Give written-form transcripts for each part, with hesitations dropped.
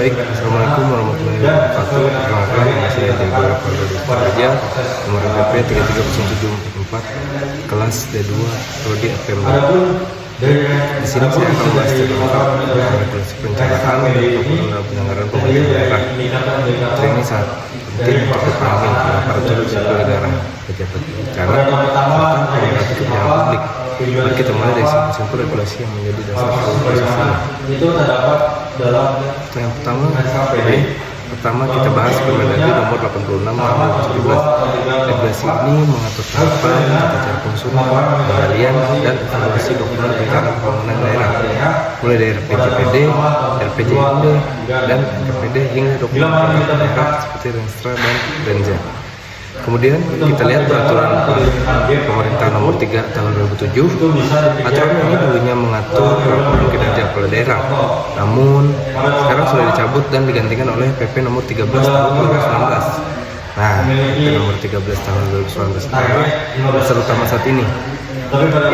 Baik, Assalamualaikum warahmatullahi wabarakatuh. Perkenalkan, nama saya Diego Raja, nomor PP 330744, kelas D2, Prodi FM. Di sini saya akan membahas tentang regulasi perencanaan dan penyelenggaraan pemerintahan daerah. Ini sangat penting untuk dipahami aparatur sipil negara, pejabat bencana, serta pemerintah kebijakan publik. Mari kita mulai dari simpul regulasi yang menjadi dasar proses ini. Yang pertama kita bahas Permendagri nomor 86 tahun 2017. Regulasi ini mengatur tahapan, tata cara penyusunan, penggalian, dan evaluasi dokumen perencanaan pembangunan daerah, mulai dari RPJPD, RPJMD, dan RPD hingga dokumen perencanaan daerah seperti Renstra dan Renza. Kemudian kita lihat peraturan pemerintah nomor 3 tahun 2007. Aturan ini dulunya mengatur laporan kinerja kepala daerah, namun sekarang sudah dicabut dan digantikan oleh PP nomor 13 tahun 2019. Nah, PP nomor 13 tahun 2019 adalah dasar utama saat ini.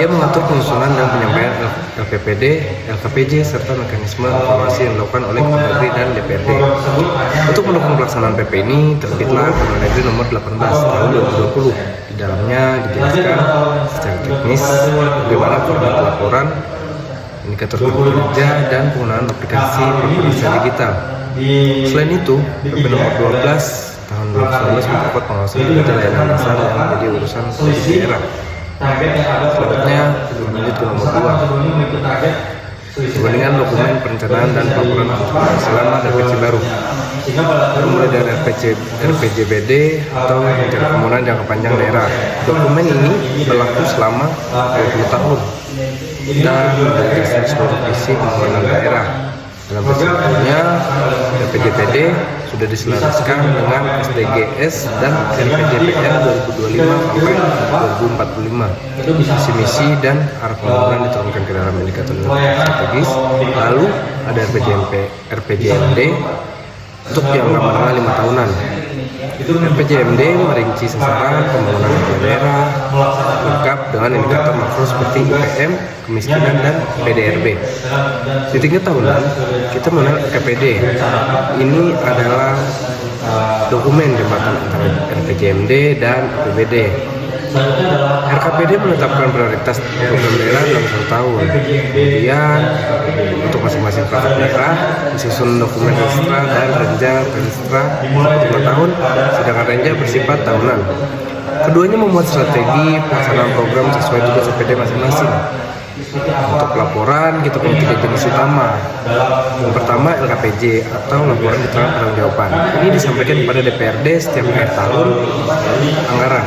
Ia mengatur penyusunan dan penyampaian LPPD, LKPJ, serta mekanisme evaluasi yang dilakukan oleh Kemendagri dan DPRD. Untuk mendukung pelaksanaan PP ini, terbitlah Permendagri nomor 18 tahun 2020. Di dalamnya dijelaskan secara teknis bagaimana format laporan, indikator kinerja, dan penggunaan aplikasi pemeriksaan digital. Selain itu, PP nomor 12 tahun 2019 memperkuat pengawasan kinerja layanan dasar yang menjadi urusan daerah. Selanjutnya lanjut ke nomor 2, perbandingan dokumen perencanaan dan pelaporan selama RPC baru, mulai dari RPJBD atau rencana pembangunan jangka panjang daerah. Dokumen ini berlaku selama 20 tahun dan menjadi dasar seluruh visi pembangunan daerah. Dalam perjalanannya, RPJPD sudah diselaraskan dengan SDGs dan RPJPN 2025 sampai 2045. Visi-misi dan arah pembangunan diturunkan ke dalam indikator strategis. Lalu ada RPJMD untuk jangka menengah 5 tahunan. RPJMD merinci sasaran pembangunan daerah lengkap dengan indikator makro seperti IPM, kemiskinan, dan PDRB. Di tingkat tahunan, kita mengenal RKPD. Ini adalah dokumen jembatan antara RPJMD dan APBD. RKPD menetapkan prioritas program daerah dalam 1 tahun. Kemudian untuk masing-masing perangkat daerah disusun dokumen Renstra dan Renza. Renstra 5 tahun, sedangkan Renza bersifat tahunan. Keduanya membuat strategi pelaksanaan program sesuai tugas APD masing-masing. Untuk pelaporan kita punya 3 jenis utama. Yang pertama LKPJ atau laporan keterangan pertanggungjawaban. Ini disampaikan kepada DPRD setiap akhir tahun anggaran.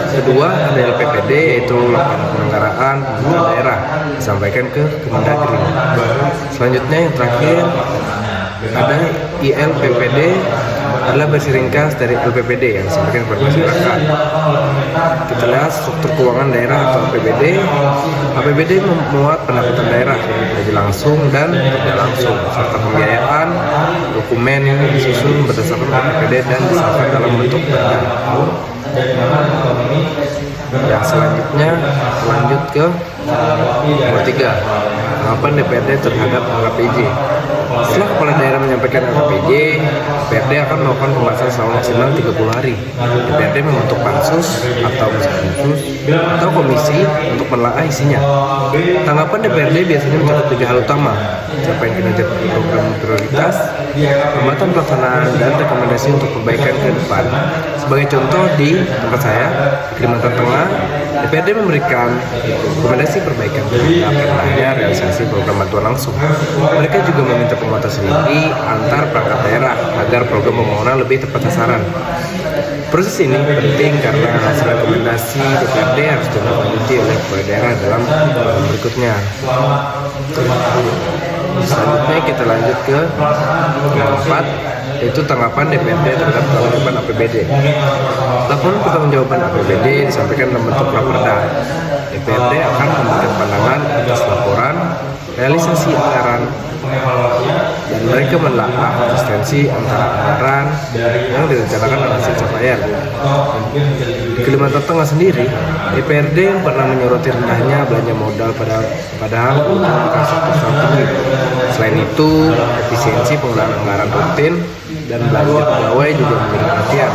Kedua ada LPPD, yaitu laporan penyelenggaraan pemerintahan daerah, disampaikan ke Kemendagri. Selanjutnya yang terakhir ada ILPPD, adalah versi ringkas dari LPPD yang disampaikan kepada masyarakat. Kita lihat struktur keuangan daerah atau APBD. APBD memuat pendapatan daerah gaji langsung dan tidak langsung, serta pembiayaan. Dokumen ini disusun berdasarkan APBD dan disahkan dalam bentuk perda. Yang selanjutnya lanjut ke nomor 3, tanggapan DPRD terhadap LKPJ. Setelah kepala daerah menyampaikan LKPJ, DPRD akan melakukan pembahasan selama maksimal 30 hari. DPRD membentuk pansus atau khusus atau komisi untuk menelaah isinya. Tanggapan DPRD biasanya mencakup 3 hal utama: capaian kinerja program prioritas, pengamatan pelaksanaan, dan rekomendasi untuk perbaikan ke depan. Sebagai contoh, di tempat saya, di Kalimantan Tengah, DPRD memberikan rekomendasi perbaikan terhadap pernahnya realisasi program bantuan langsung. Mereka juga meminta penguatan sendiri antar perangkat daerah agar program pembangunan lebih tepat sasaran. Proses ini penting karena hasil rekomendasi DPRD harus ditindaklanjuti oleh kepala daerah dalam berikutnya. Selanjutnya kita lanjut ke nomor 4, yaitu tanggapan DPRD terhadap pertanggungjawaban APBD. Laporan pertanggungjawaban APBD disampaikan dalam bentuk raperda. DPRD akan memberikan pandangan atas laporan, realisasi anggaran, dan Mereka menelaah konsistensi antara anggaran yang direncanakan dan hasil capaian. Di Kalimantan Tengah sendiri, DPRD pernah menyoroti rendahnya belanja modal padahal menggunakan sektor tinggi. Selain itu, efisiensi penggunaan anggaran rutin dan belanja pegawai juga menjadi perhatian.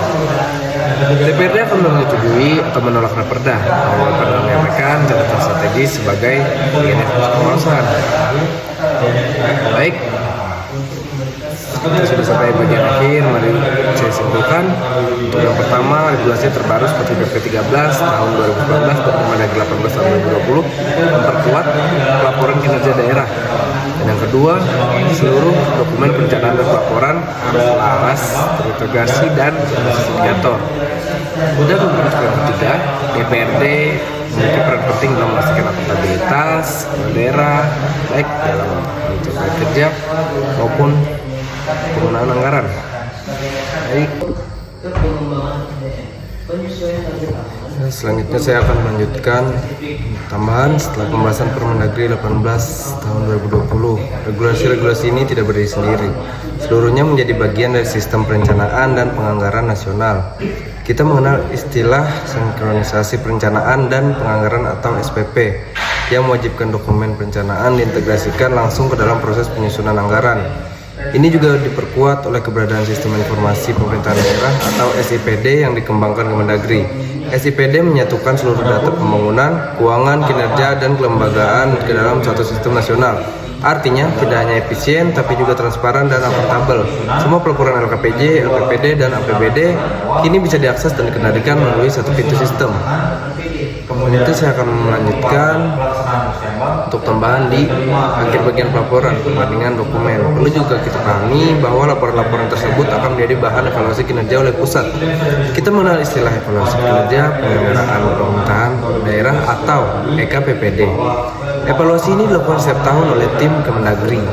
DPRD akan menyetujui atau menolak raperda walaupun menyampaikan catatan strategis sebagai bagian evaluasi pengawasan. Baik, kita sudah sampai bagian akhir. Mari saya simpulkan. Untuk yang pertama, regulasi terbaru seperti PP 13 tahun 2019 dan Permendagri 18 tahun 2020 memperkuat laporan kinerja daerah. Dan yang kedua, seluruh dokumen perencanaan dan pelaporan harus selaras, terintegrasi dan berbasis indikator. Kemudian untuk yang ketiga, DPRD memiliki peran penting dalam memastikan akuntabilitas daerah, baik dalam mencapai kerja maupun penggunaan anggaran. Baik. Selanjutnya saya akan melanjutkan tambahan setelah pembahasan Permendagri 18 tahun 2020. Regulasi-regulasi ini tidak berdiri sendiri. Seluruhnya menjadi bagian dari sistem perencanaan dan penganggaran nasional. Kita mengenal istilah sinkronisasi perencanaan dan penganggaran atau SPP yang mewajibkan dokumen perencanaan diintegrasikan langsung ke dalam proses penyusunan anggaran. Ini juga diperkuat oleh keberadaan Sistem Informasi Pemerintahan Daerah atau SIPD yang dikembangkan Kemendagri. SIPD menyatukan seluruh data pembangunan, keuangan, kinerja, dan kelembagaan ke dalam satu sistem nasional. Artinya, tidak hanya efisien, tapi juga transparan dan akuntabel. Semua pelaporan LKPJ, LPPD, dan APBD kini bisa diakses dan dikendalikan melalui satu pintu sistem. Kemudian itu saya akan melanjutkan untuk tambahan di akhir bagian pelaporan perbandingan dokumen. Perlu juga kita pahami bahwa laporan-laporan tersebut akan menjadi bahan evaluasi kinerja oleh pusat. Kita mengenal istilah evaluasi kinerja penyelenggaraan pemerintahan daerah atau EKPPD. Evaluasi ini dilakukan setiap tahun oleh tim Kemendagri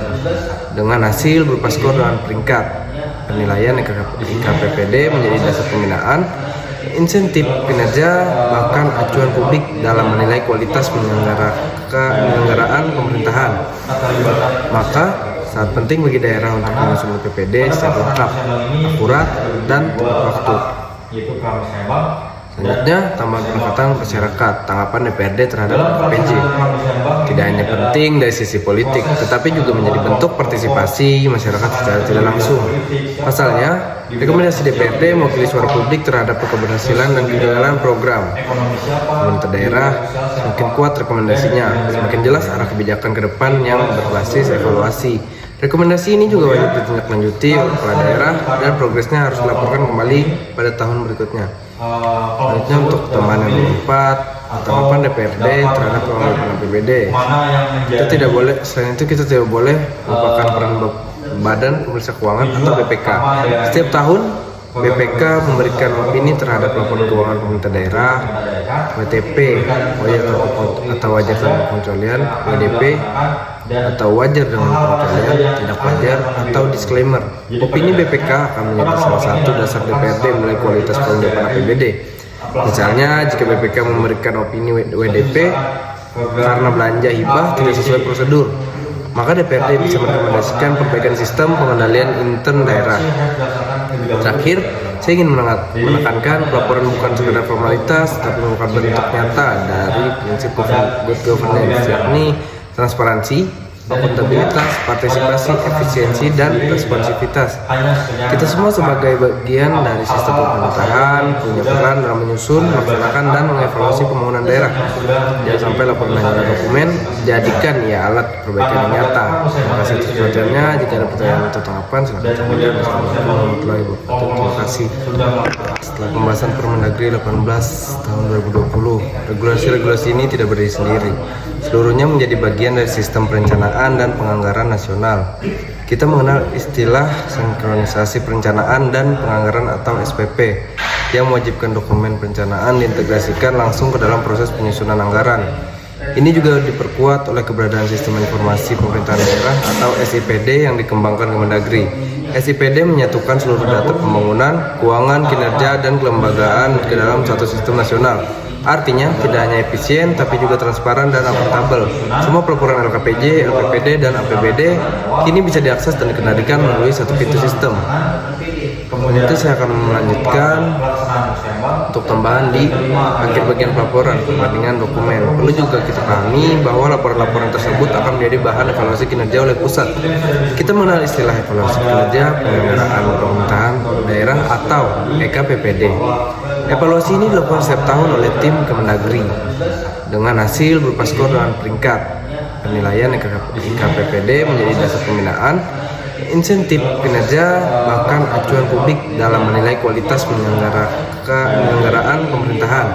dengan hasil berupa skor dan peringkat. Penilaian EKPPD menjadi dasar pembinaan, insentif kinerja, bahkan acuan publik dalam menilai kualitas penyelenggaraan pemerintahan. Maka sangat penting bagi daerah untuk menyusun PPD secara lengkap, akurat, dan tepat waktu. Selanjutnya, tambahan pendekatan masyarakat, tanggapan DPRD terhadap PJ. Tidak hanya penting dari sisi politik, tetapi juga menjadi bentuk partisipasi masyarakat secara tidak langsung. Pasalnya, rekomendasi DPRD mewakili suara publik terhadap keberhasilan dan kegagalan program. Pemerintah daerah semakin kuat rekomendasinya, semakin jelas arah kebijakan ke depan yang berbasis evaluasi. Rekomendasi ini juga wajib ditindaklanjuti oleh kepala daerah dan progresnya harus dilaporkan kembali pada tahun berikutnya. Selanjutnya untuk tambahan yang keempat, tanggapan DPRD terhadap pengelolaan APBD. Selain itu kita tidak boleh melupakan peran Badan Pemeriksa Keuangan atau BPK. Setiap tahun BPK memberikan opini terhadap laporan keuangan pemerintah daerah, WTP, atau wajar tanpa pengecualian, WDP, atau wajar dengan pengecualian, tidak wajar, atau disclaimer. Opini BPK akan menjadi salah satu dasar DPRD menilai kualitas penggelapan APBD. Misalnya, jika BPK memberikan opini WDP karena belanja hibah tidak sesuai prosedur, maka DPRD bisa merekomendasikan perbaikan sistem pengendalian intern daerah. Terakhir, saya ingin menekankan pelaporan bukan sekedar formalitas, tapi merupakan bentuk nyata dari prinsip good governance, yakni transparansi, akuntabilitas, partisipasi, efisiensi, dan responsivitas. Kita semua sebagai bagian dari sistem pemerintahan punya peran dalam menyusun, melaksanakan, dan mengevaluasi pembangunan daerah. Jangan sampai laporan hanya dokumen, jadikan ia alat perbaikan yang nyata. Terima kasih atas perhatiannya. Jika ada pertanyaan atau tanggapan, silakan sampaikan. Wassalamualaikum warahmatullahi wabarakatuh. Terima kasih. Setelah pembahasan Permendagri 18 tahun 2020, regulasi-regulasi ini tidak berdiri sendiri. Seluruhnya menjadi bagian dari sistem perencanaan dan penganggaran nasional. Kita mengenal istilah sinkronisasi perencanaan dan penganggaran atau SPP yang mewajibkan dokumen perencanaan diintegrasikan langsung ke dalam proses penyusunan anggaran. Ini juga diperkuat oleh keberadaan Sistem Informasi Pemerintahan Daerah atau SIPD yang dikembangkan Kemendagri. SIPD menyatukan seluruh data pembangunan, keuangan, kinerja, dan kelembagaan ke dalam satu sistem nasional. Artinya, tidak hanya efisien, tapi juga transparan dan akuntabel. Semua pelaporan LKPJ, LPPD, dan APBD kini bisa diakses dan dikendalikan melalui satu pintu sistem. Nanti saya akan melanjutkan untuk tambahan di akhir bagian pelaporan, perbandingan dokumen. Perlu juga kita pahami bahwa laporan-laporan tersebut akan menjadi bahan evaluasi kinerja oleh pusat. Kita mengenal istilah evaluasi kinerja penyelenggaraan pemerintahan daerah atau EKPPD. Evaluasi ini dilakukan setiap tahun oleh tim Kemendagri dengan hasil berupa skor dan peringkat. Penilaian EKPPD menjadi dasar pembinaan, insentif kinerja, bahkan acuan publik dalam menilai kualitas penyelenggaraan pemerintahan.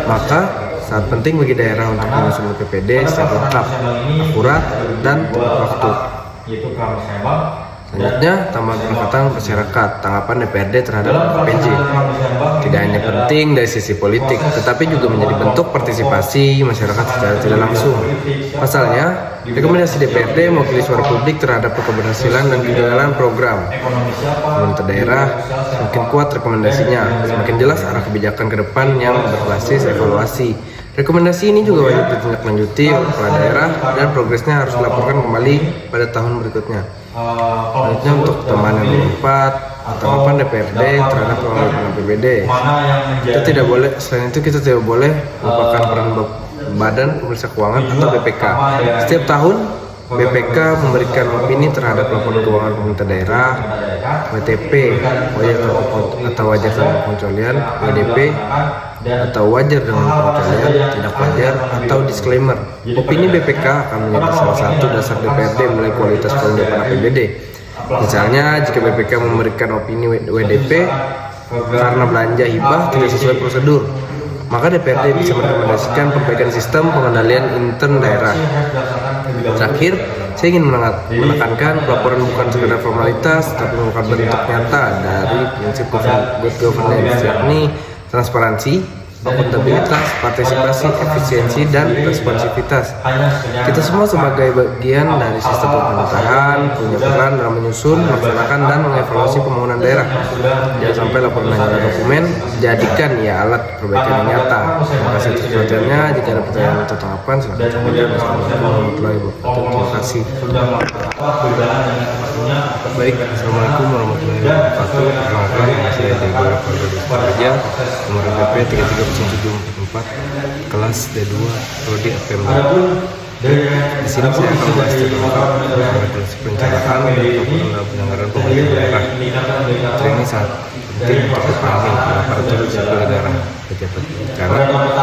Maka sangat penting bagi daerah untuk menyusun PPD secara lengkap, akurat, dan tepat waktu. Selanjutnya, tambahan pendekatan masyarakat, tanggapan DPRD terhadap PJ. Tidak hanya penting dari sisi politik, tetapi juga menjadi bentuk partisipasi masyarakat secara tidak langsung. Pasalnya, rekomendasi DPRD mewakili suara publik terhadap keberhasilan dan kegagalan program. Pemerintah daerah semakin kuat rekomendasinya, semakin jelas arah kebijakan ke depan yang berbasis evaluasi. Rekomendasi ini juga wajib ditindaklanjuti oleh kepala daerah dan progresnya harus dilaporkan kembali pada tahun berikutnya. Selanjutnya untuk tambahan yang keempat, tanggapan DPRD terhadap pengelolaan APBD. Selain itu kita tidak boleh melupakan peran Badan Pemeriksa Keuangan atau BPK. Setiap tahun BPK memberikan opini terhadap laporan keuangan pemerintah daerah, WTP, wajar tanpa pengecualian, WDP, atau wajar dengan pengecualian, tidak wajar, atau disclaimer. Opini BPK akan menjadi salah satu dasar DPRD menilai kualitas pengelolaan APBD. Misalnya, jika BPK memberikan opini WDP karena belanja hibah tidak sesuai prosedur, maka DPRD bisa merekomendasikan perbaikan sistem pengendalian intern daerah. Terakhir, saya ingin menekankan pelaporan bukan sekedar formalitas, tapi merupakan bentuk nyata dari prinsip good governance, yakni transparansi, akuntabilitas, partisipasi, efisiensi, dan responsivitas. Kita semua sebagai bagian dari sistem pemerintahan punya peran dalam menyusun, melaksanakan, dan mengevaluasi pembangunan daerah. Jangan sampai laporan hanya dokumen, jadikan ia alat perbaikan yang nyata. Terima kasih atas perhatiannya. Jika ada pertanyaan atau tanggapan, silakan komen. Assalamualaikum warahmatullahi wabarakatuh. Terima kasih. Baik, assalamualaikum warahmatullahi wabarakatuh. Perkenalkan, saya Diego Raja, nomor PP 330744, kelas D2, prodi APM. Di sini saya akan bahas tentang regulasi perencanaan dan penyelenggaraan pemerintahan daerah. Ini sangat penting untuk dipahami aparatur sipil negara, pejabat negara, serta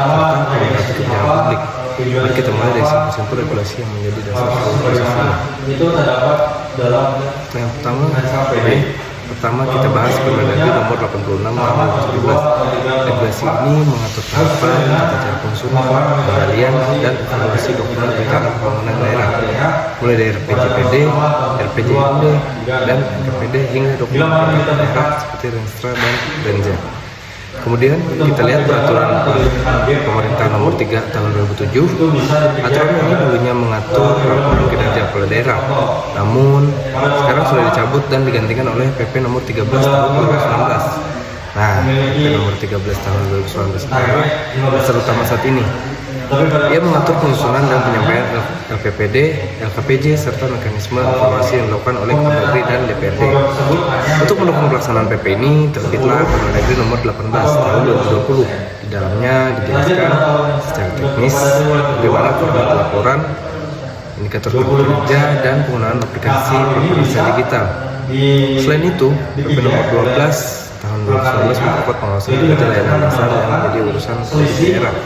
pemerintah kebijakan publik. Mari kita mulai dari simpul regulasi yang menjadi dasar proses ini. Yang pertama kita bahas Permendagri nomor 86 tahun 2017. Regulasi ini mengatur tahapan, tata cara penyusunan, pengendalian, dan evaluasi dokumen perencanaan pembangunan daerah, mulai dari RPJPD, RPJMD, dan RPD hingga dokumen perencanaan daerah seperti Renstra dan Renza. Kemudian kita lihat peraturan pemerintah nomor 3 tahun 2007. Aturan ini dulunya mengatur laporan kinerja kepala daerah, namun sekarang sudah dicabut dan digantikan oleh PP nomor 13 tahun 2019. Nah, PP nomor 13 tahun 2019 adalah dasar utama saat ini. Ia mengatur penyusunan dan penyampaian LPPD, LKPJ, serta mekanisme evaluasi yang dilakukan oleh Kemendagri dan DPRD. Untuk mendukung pelaksanaan PP ini, terbitlah Permendagri nomor 18 tahun 2020. Di dalamnya dijelaskan secara teknis bagaimana format laporan, indikator kinerja, dan penggunaan aplikasi pemeriksaan digital. Selain itu, PP nomor 12 tahun 2019 memperkuat pengawasan kinerja layanan dasar yang menjadi urusan daerah.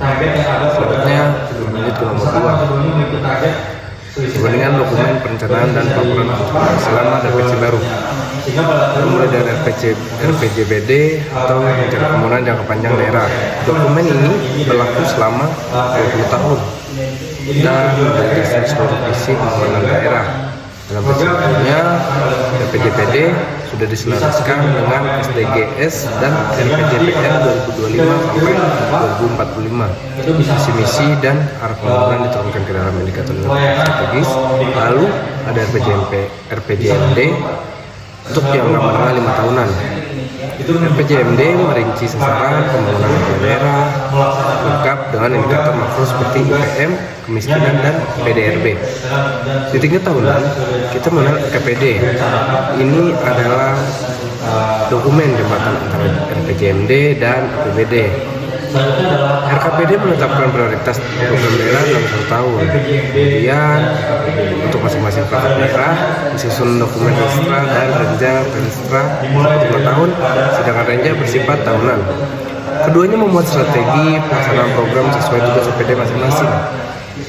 Selanjutnya, lanjut ke nomor 2. Perbandingan dokumen perencanaan dan pelaporan selama RPC baru. Mulai dari RPJPD atau rencana pembangunan jangka panjang daerah. Dokumen ini berlaku selama 20 tahun dan menjadi dasar seluruh visi pembangunan daerah. Dalam perjalanannya, RPJPD sudah diselaraskan dengan SDGs dan RPJPN 2025 sampai 2045. Visi misi dan arah pembangunan diturunkan ke dalam indikator strategis. Lalu ada RPJMD untuk jangka menengah 5 tahunan. RPJMD merinci sasaran pembangunan daerah lengkap dengan indikator makro seperti IPM, kemiskinan, dan PDRB. Di tingkat tahunan, kita mengenal RKPD. Ini adalah dokumen jembatan antara RPJMD dan APBD. RKPD menetapkan prioritas program daerah dalam 1 tahun. Kemudian untuk masing-masing perangkat daerah disusun dokumen Restra dan Renja Restra 2 tahun, sedangkan Renja bersifat tahunan. Keduanya membuat strategi pelaksanaan program sesuai tugas OPD masing-masing.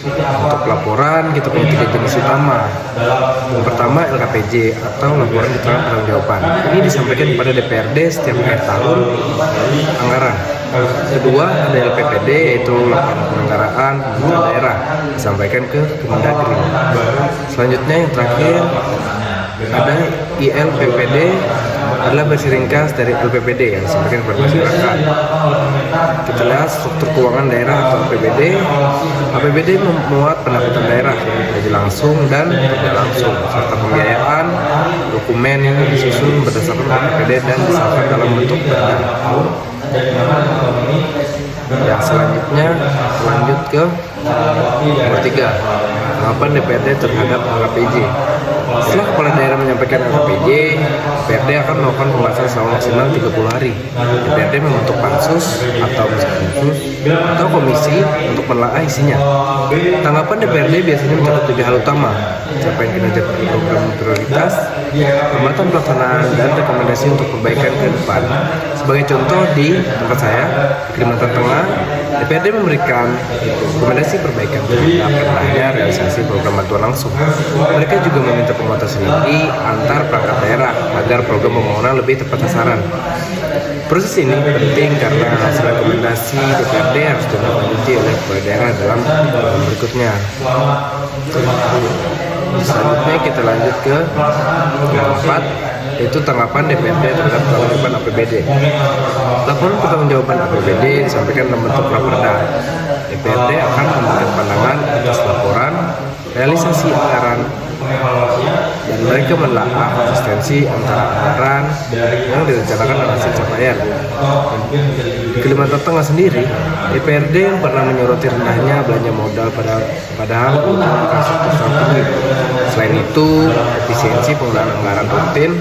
Untuk pelaporan kita punya 3 jenis utama. Yang pertama LKPJ atau laporan keterangan pertanggungjawaban. Ini disampaikan kepada DPRD setiap akhir tahun anggaran. Kedua ada LPPD, yaitu laporan penyelenggaraan pemerintahan daerah, disampaikan ke Kemendagri. Selanjutnya yang terakhir ada ILPPD, adalah versi ringkas dari LPPD yang disampaikan kepada masyarakat. Kita lihat struktur keuangan daerah atau APBD. APBD memuat pendapatan daerah gaji langsung dan tidak langsung serta pembiayaan. Dokumen yang disusun berdasarkan APBD dan disahkan dalam bentuk perda. Yang selanjutnya lanjut ke nomor 3, tanggapan DPRD terhadap LKPJ. Setelah kepala daerah menyampaikan LKPJ, DPRD akan melakukan pembahasan selama maksimal 30 hari. DPRD membentuk pansus atau khusus atau komisi untuk menelaah isinya. Tanggapan DPRD biasanya mencakup 3 hal utama: capaian kinerja program prioritas, hambatan pelaksanaan, dan rekomendasi untuk perbaikan ke depan. Sebagai contoh di tempat saya, di Kalimantan Tengah, DPRD memberikan rekomendasi perbaikan terhadap rendahnya realisasi program bantuan langsung. Mereka juga meminta penguatan sinergi antar perangkat daerah agar program pembangunan lebih tepat sasaran. Proses ini penting karena hasil rekomendasi DPRD harus ditindaklanjuti oleh kepala daerah dalam program berikutnya. Selanjutnya kita lanjut ke yang 4, yaitu tanggapan DPRD terhadap pertanggungjawaban APBD. Laporan pertanggungjawaban APBD disampaikan dalam bentuk raperda. DPRD akan memberikan pandangan atas laporan, realisasi anggaran, dan mereka menelaah konsistensi antara anggaran yang direncanakan dan hasil capaian. Di Kalimantan Tengah sendiri, DPRD yang pernah menyoroti rendahnya belanja modal padahal infrastruktur tinggi. Selain itu, efisiensi penggunaan anggaran rutin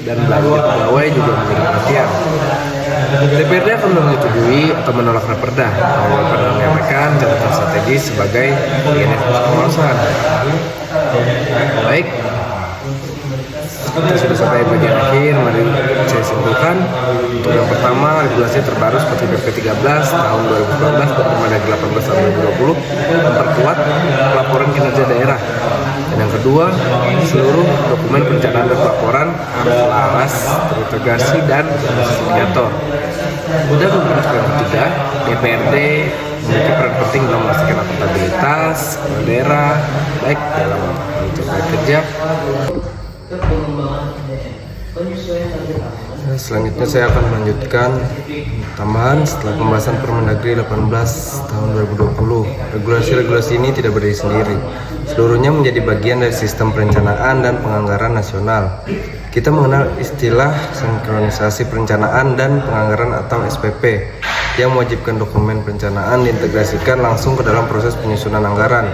dan belanja pegawai juga menjadi perhatian. DPRD akan menyetujui atau menolak raperda pada menyampaikan catatan strategis sebagai bagian pengawasan. Baik, kita sudah sampai bagian akhir. Mari saya simpulkan. Untuk yang pertama, regulasi terbaru seperti PP 13 tahun 2019 dan Permendagri 18 tahun 2020 memperkuat laporan kinerja daerah. Dan yang kedua, seluruh dokumen perencanaan dan pelaporan harus selaras, terintegrasi, dan berbasis indikator. Dan untuk yang ketiga, DPRD memiliki peran penting dalam memastikan akuntabilitas daerah, baik dalam bentuk kerja. Selanjutnya saya akan melanjutkan tambahan setelah pembahasan Permendagri 18 tahun 2020. Regulasi-regulasi ini tidak berdiri sendiri. Seluruhnya menjadi bagian dari sistem perencanaan dan penganggaran nasional. Kita mengenal istilah sinkronisasi perencanaan dan penganggaran atau SPP yang mewajibkan dokumen perencanaan diintegrasikan langsung ke dalam proses penyusunan anggaran.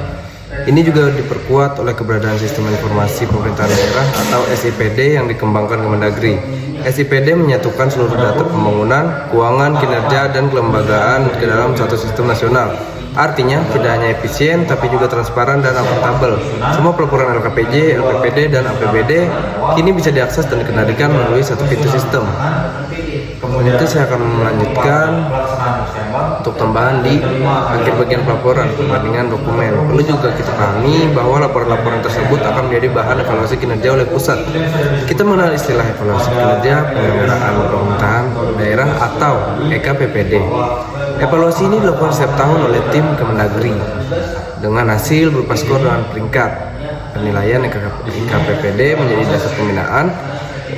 Ini juga diperkuat oleh keberadaan Sistem Informasi Pemerintahan Daerah atau SIPD yang dikembangkan Kemendagri. SIPD menyatukan seluruh data pembangunan, keuangan, kinerja, dan kelembagaan ke dalam satu sistem nasional. Artinya tidak hanya efisien tapi juga transparan dan akuntabel. Semua pelaporan LKPJ, LPPD, dan APBD kini bisa diakses dan dikendalikan melalui satu pintu sistem. Kemudian saya akan melanjutkan untuk tambahan di akhir bagian pelaporan perbandingan dokumen. Perlu juga kita pahami bahwa laporan-laporan tersebut akan menjadi bahan evaluasi kinerja oleh pusat. Kita mengenal istilah evaluasi kinerja penyelenggaraan pemerintahan daerah atau EKPPD. Evaluasi ini dilakukan setiap tahun oleh tim Kemendagri dengan hasil berupa skor dan peringkat. Penilaian EKPPD menjadi dasar pembinaan,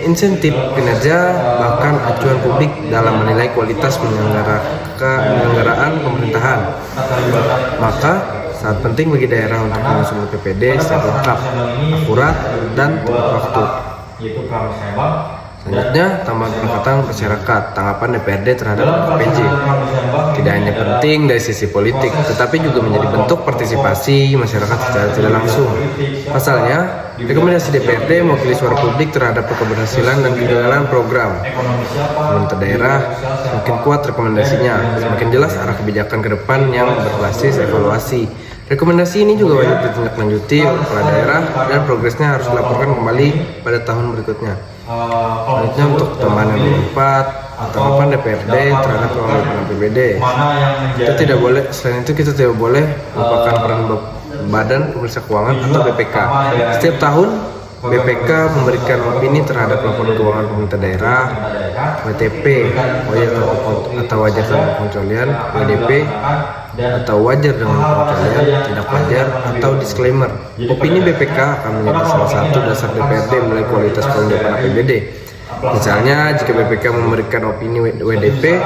insentif kinerja, bahkan acuan publik dalam menilai kualitas penyelenggaraan pemerintahan. Maka sangat penting bagi daerah untuk menyusun PPD secara lengkap, akurat, dan tepat waktu. Selanjutnya, tambahan pendekatan masyarakat, tanggapan DPRD terhadap LPJ. Tidak hanya penting dari sisi politik, tetapi juga menjadi bentuk partisipasi masyarakat secara tidak langsung. Pasalnya, rekomendasi DPRD mewakili suara publik terhadap keberhasilan dan kegagalan program. Pemerintah daerah semakin kuat rekomendasinya, semakin jelas arah kebijakan ke depan yang berbasis evaluasi. Rekomendasi ini juga wajib ditindaklanjuti oleh kepala daerah dan progresnya harus dilaporkan kembali pada tahun berikutnya. Selanjutnya untuk tambahan yang keempat, tanggapan DPRD terhadap pengelolaan APBD. Selain itu kita tidak boleh melupakan peran Badan Pemeriksa Keuangan atau BPK. Setiap tahun BPK memberikan opini terhadap laporan keuangan pemerintah daerah, WTP, atau wajar tanpa pengecualian, WDP, atau wajar dengan pengecualian, tidak wajar, atau disclaimer. Opini BPK akan menjadi salah satu dasar DPRD menilai kualitas pengelolaan APBD. Misalnya, jika BPK memberikan opini WDP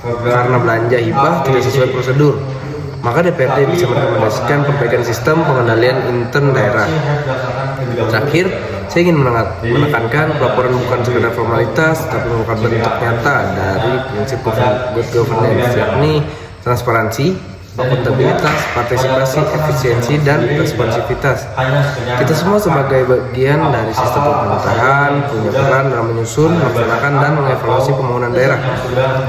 karena belanja hibah tidak sesuai prosedur, maka DPRD bisa merekomendasikan perbaikan sistem pengendalian intern daerah. Terakhir, saya ingin menekankan pelaporan bukan sekedar formalitas, tapi merupakan bentuk nyata dari prinsip good governance, yakni transparansi, akuntabilitas, partisipasi, efisiensi, dan responsivitas. Kita semua sebagai bagian dari sistem pemerintahan punya peran dalam menyusun, melaksanakan, dan mengevaluasi pembangunan daerah.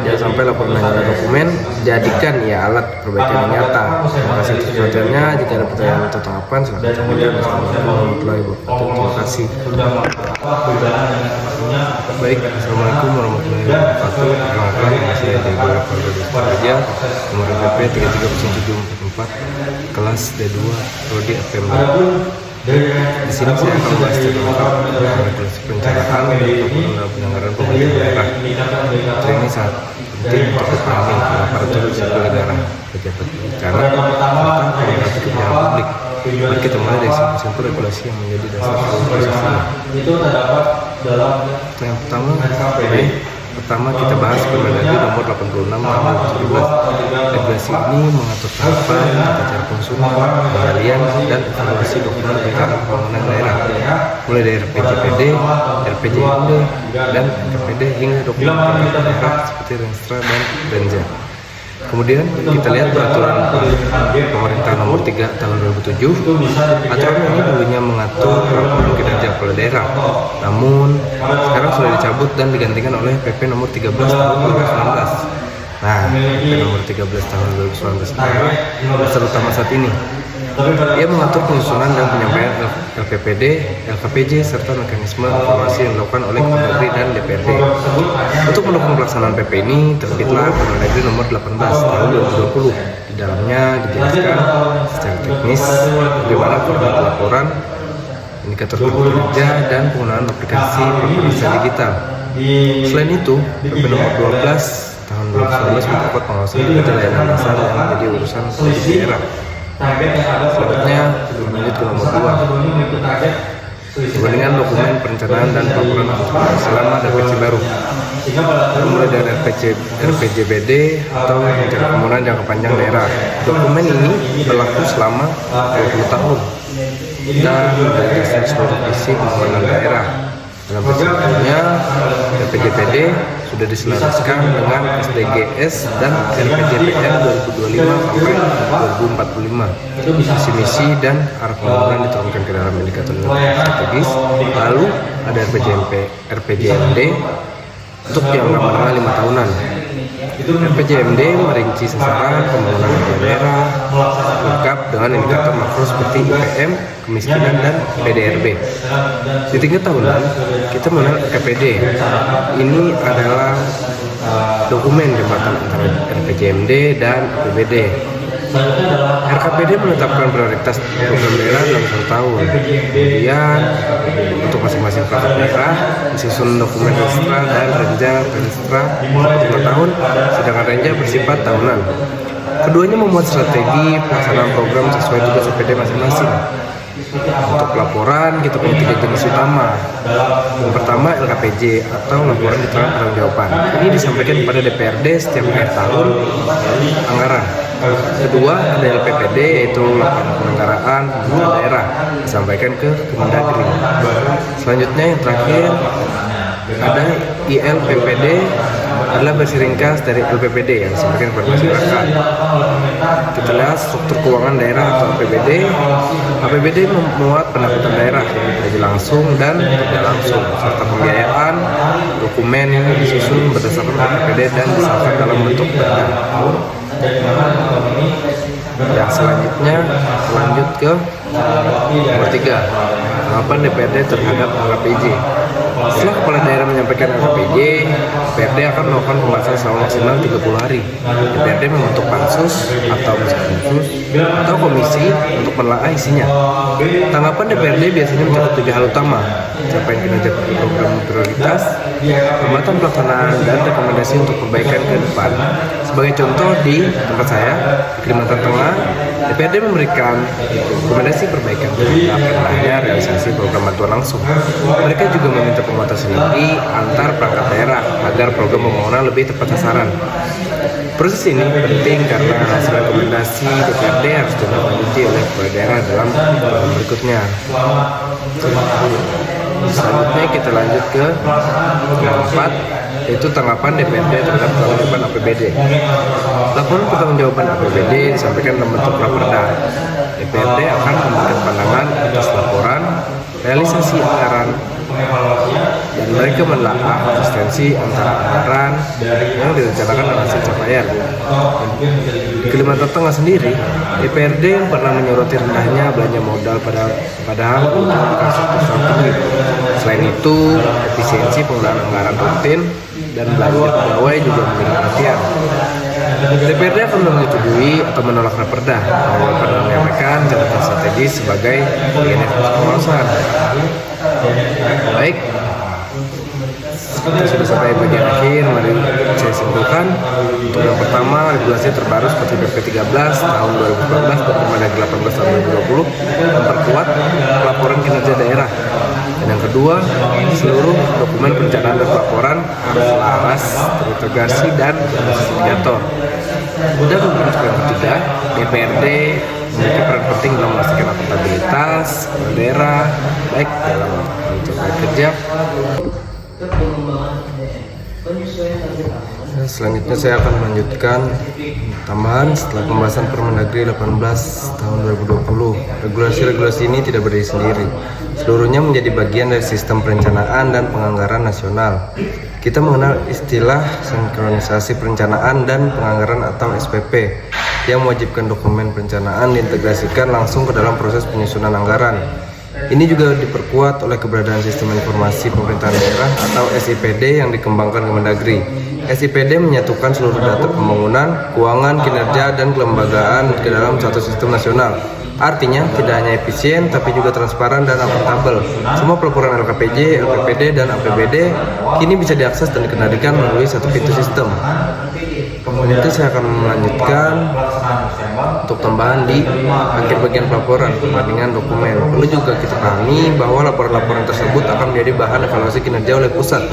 Jangan sampai laporan hanya dokumen, jadikan ia alat perbaikan yang nyata. Terima kasih atas perhatiannya. Jika ada pertanyaan atau tanggapan, silakan sampaikan. Assalamualaikum warahmatullahi wabarakatuh. Terima kasih. Baik, assalamualaikum warahmatullahi wabarakatuh. Perkenalkan, saya Jago Raja, nomor PP 330744, kelas D2, prodi APM. Di sini saya akan membahas tentang regulasi perencanaan dan penyelenggaraan pemerintahan daerah. Ini sangat penting untuk dipahami aparatur sipil negara, pejabat berencana, serta penyelenggara kebijakan publik. Mari kita mulai dari simpul regulasi yang menjadi dasar proses ini. Yang pertama kita bahas Permendagri nomor 86 tahun 2017. Regulasi ini mengatur tahapan, tata cara penyusunan, pengendalian, dan evaluasi dokumen rencana pembangunan daerah, mulai dari RPJPD, RPJMD, dan RKPD hingga dokumen perangkat daerah seperti Renstra dan Renja. Kemudian kita lihat peraturan pemerintah nomor 3 tahun 2007. Aturan ini dulunya mengatur laporan kinerja kepala daerah, namun sekarang sudah dicabut dan digantikan oleh PP nomor 13 tahun 2019. Nah, PP nomor 13 tahun 2019 ini dasar utama saat ini. Ia mengatur penyusunan dan penyampaian LPPD, LKPJ, serta mekanisme evaluasi yang dilakukan oleh Kemendagri dan DPRD. Untuk mendukung pelaksanaan PP ini, terbitlah Permendagri nomor 18 tahun 2020. Di dalamnya dijelaskan secara teknis bagaimana format laporan, indikator kinerja, dan penggunaan aplikasi pemeriksaan digital. Selain itu, PP nomor 12 tahun 2019 memperkuat pengawasan kinerja layanan dasar yang menjadi urusan daerah. Selanjutnya lanjut ke nomor 2, perbandingan dokumen perencanaan dan pelaporan selama RPJ baru, mulai dari RPJBD atau rencana pembangunan jangka panjang daerah. Dokumen ini berlaku selama 20 tahun dan menjadi dasar seluruh visi pembangunan daerah. Dalam persiapannya, RPJPD sudah diselaraskan dengan SDGs dan RPJPR 2025 sampai 2045. Visi-misi dan arah pembangunan diturunkan ke dalam indikator strategis. Lalu ada RPJMD untuk jangka menengah 5 tahunan. RPJMD merinci sasaran pembangunan daerah lengkap dengan indikator makro seperti IPM, kemiskinan, dan PDRB. Di tingkat tahunan, kita mengenal RKPD. Ini adalah dokumen jembatan antara RPJMD dan APBD. RKPD menetapkan prioritas program daerah dalam 1 tahun. Kemudian untuk masing-masing perangkat daerah disusun dokumen Renstra dan Renja. Renstra 5 tahun, sedangkan Renja bersifat tahunan. Keduanya membuat strategi pelaksanaan program sesuai tugas APBD masing-masing. Untuk pelaporan kita punya 3 jenis utama. Yang pertama LKPJ atau laporan keterangan pertanggungjawaban. Ini disampaikan kepada DPRD setiap akhir tahun anggaran. Kedua ada LPPD, yaitu laporan penyelenggaraan pemerintahan daerah, disampaikan ke Kemendagri. Selanjutnya yang terakhir Ada ILPPD, adalah versi ringkas dari LPPD yang disampaikan kepada masyarakat. Kita lihat struktur keuangan daerah atau APBD. APBD memuat pendapatan daerah gaji langsung dan tidak langsung, serta pembiayaan. Dokumen yang disusun berdasarkan APBD dan disahkan dalam bentuk perda. Yang selanjutnya lanjut ke nomor 3, tanggapan DPRD terhadap LKPJ. Setelah kepala daerah menyampaikan LKPJ, DPRD akan melakukan pembahasan selama maksimal 30 hari. DPRD membentuk pansus atau khusus atau komisi untuk menelaah isinya. Tanggapan DPRD biasanya mencakup 3 hal utama: capaian kinerja program prioritas, hambatan pelaksanaan, dan rekomendasi untuk perbaikan ke depan. Sebagai contoh, di tempat saya, di Kalimantan Tengah, DPRD memberikan rekomendasi perbaikan terhadap rendahnya realisasi program bantuan langsung. Mereka juga meminta penguatan sinergi antar perangkat daerah agar program pembangunan lebih tepat sasaran. Proses ini penting karena hasil rekomendasi DPRD harus ditindaklanjuti oleh kepala daerah dalam berikutnya. Selanjutnya kita lanjut ke yang 4, yaitu tanggapan DPRD terhadap pertanggungjawaban APBD. Laporan pertanggungjawaban APBD disampaikan dalam bentuk raperda. DPRD akan memberikan pandangan atas laporan, realisasi anggaran, dan mereka menelaah konsistensi antara anggaran yang direncanakan dan hasil capaian. Di Kalimantan Tengah sendiri, DPRD yang pernah menyoroti rendahnya belanja modal padahal untuk sektor tinggi. Selain itu, efisiensi penggunaan anggaran rutin dan belanja pegawai juga menjadi perhatian. DPRD akan menyetujui atau menolak raperda, menyampaikan catatan strategis sebagai bagian evaluasi pengawasan. Baik, kita sudah sampai bagian akhir. Mari saya simpulkan. Untuk yang pertama, regulasi terbaru seperti PP 13 tahun 2014 dan Permendagri 18 tahun 2020 memperkuat laporan kinerja daerah. Dan yang kedua, seluruh dokumen perencanaan dan pelaporan harus selaras, terintegrasi, dan berbasis. Dan untuk yang ketiga, DPRD memiliki peran penting dalam memastikan akuntabilitas daerah, baik dalam mencapai kerja. Selanjutnya saya akan melanjutkan tambahan setelah pembahasan Permendagri 18 tahun 2020. Regulasi-regulasi ini tidak berdiri sendiri. Seluruhnya menjadi bagian dari sistem perencanaan dan penganggaran nasional. Kita mengenal istilah sinkronisasi perencanaan dan penganggaran atau SPP yang mewajibkan dokumen perencanaan diintegrasikan langsung ke dalam proses penyusunan anggaran. Ini juga diperkuat oleh keberadaan Sistem Informasi Pemerintahan Daerah atau SIPD yang dikembangkan Kemendagri. SIPD menyatukan seluruh data pembangunan, keuangan, kinerja, dan kelembagaan ke dalam satu sistem nasional. Artinya, tidak hanya efisien, tapi juga transparan dan akuntabel. Semua pelaporan LKPJ, LPPD, dan APBD kini bisa diakses dan dikendalikan melalui satu pintu sistem. Kemudian saya akan melanjutkan untuk tambahan di akhir bagian pelaporan, perbandingan dokumen. Perlu juga kita pahami bahwa laporan-laporan tersebut akan menjadi bahan evaluasi kinerja oleh pusat.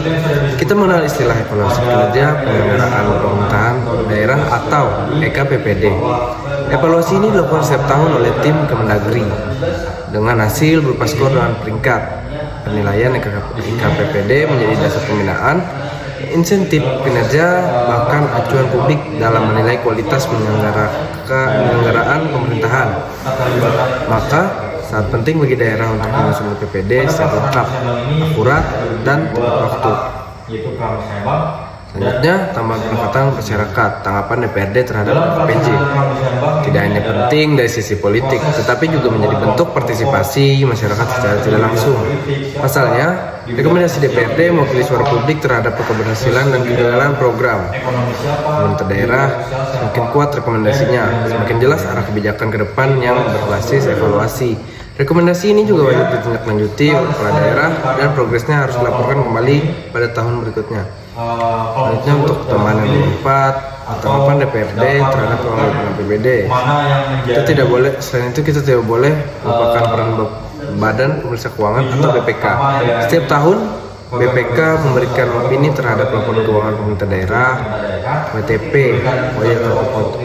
Kita mengenal istilah evaluasi kinerja penyelenggaraan pemerintahan daerah atau EKPPD. Evaluasi ini dilakukan setiap tahun oleh tim Kemendagri dengan hasil berupa skor dan peringkat. Penilaian EKPPD menjadi dasar pembinaan, insentif kinerja, bahkan acuan publik dalam menilai kualitas penyelenggaraan pemerintahan. Maka sangat penting bagi daerah untuk menyusun PPD secara lengkap, akurat, dan tepat waktu. Selanjutnya, tambahan pendekatan masyarakat, tanggapan DPRD terhadap PJ. Tidak hanya penting dari sisi politik, tetapi juga menjadi bentuk partisipasi masyarakat secara tidak langsung. Pasalnya, rekomendasi DPRD mewakili suara publik terhadap keberhasilan dan kegagalan program. Pemerintah daerah semakin kuat rekomendasinya, semakin jelas arah kebijakan ke depan yang berbasis evaluasi. Rekomendasi ini juga wajib ditindaklanjuti oleh kepala daerah dan progresnya harus dilaporkan kembali pada tahun berikutnya. Selanjutnya untuk tambahan yang keempat, tanggapan DPRD terhadap pengelolaan APBD. Selain itu kita tidak boleh melupakan peran Badan Pemeriksa Keuangan atau BPK. Setiap tahun BPK memberikan opini terhadap laporan keuangan pemerintah daerah, WTP, wajib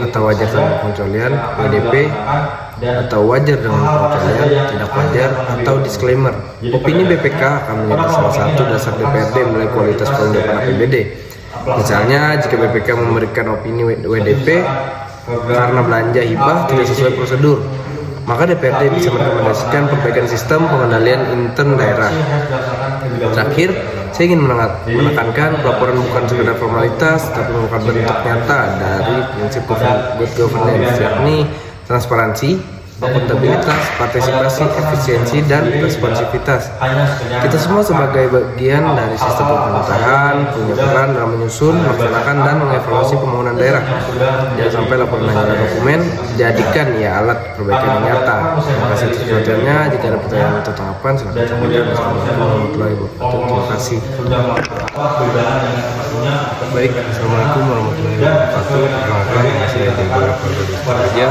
atau wajar tanpa pengecualian, WDP, atau wajar dengan penilaian, tidak wajar, atau disclaimer. Opini BPK akan menjadi salah satu dasar DPRD menilai kualitas penyiapan APBD. Misalnya, jika BPK memberikan opini WDP karena belanja hibah tidak sesuai prosedur, maka DPRD bisa merekomendasikan perbaikan sistem pengendalian intern daerah. Terakhir, saya ingin menekankan pelaporan bukan sekedar formalitas, tapi merupakan bentuk nyata dari prinsip good governance, yakni transparansi, akuntabilitas, partisipasi, efisiensi, dan responsivitas. Kita semua sebagai bagian dari sistem pemerintahan punya peran dalam menyusun, melaksanakan, dan mengevaluasi pembangunan daerah. Jangan sampai laporan hanya dokumen, jadikan ia alat perbaikan yang nyata. Terima kasih atas perhatiannya. Jika ada pertanyaan atau tanggapan, silakan sampaikan. Terima kasih. Baik, assalamualaikum warahmatullahi wabarakatuh. Perkenalkan, saya Jago Raja,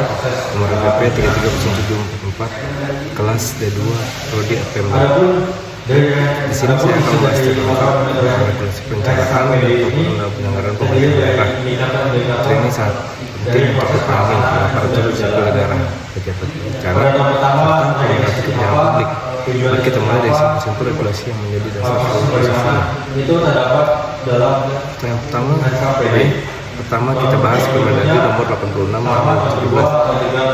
nomor PP 330744, kelas D2, Prodi APM. Di sini saya akan membahas tentang regulasi perencanaan dan penyelenggaraan pemerintahan daerah. Ini sangat penting untuk dipahami oleh aparatur sipil negara, pejabat berencana, serta penyelenggara kebijakan publik. Mari kita mulai dari simpul regulasi yang menjadi dasar regulasinya. Yang pertama kita bahas Permendagri nomor 86 tahun 2017.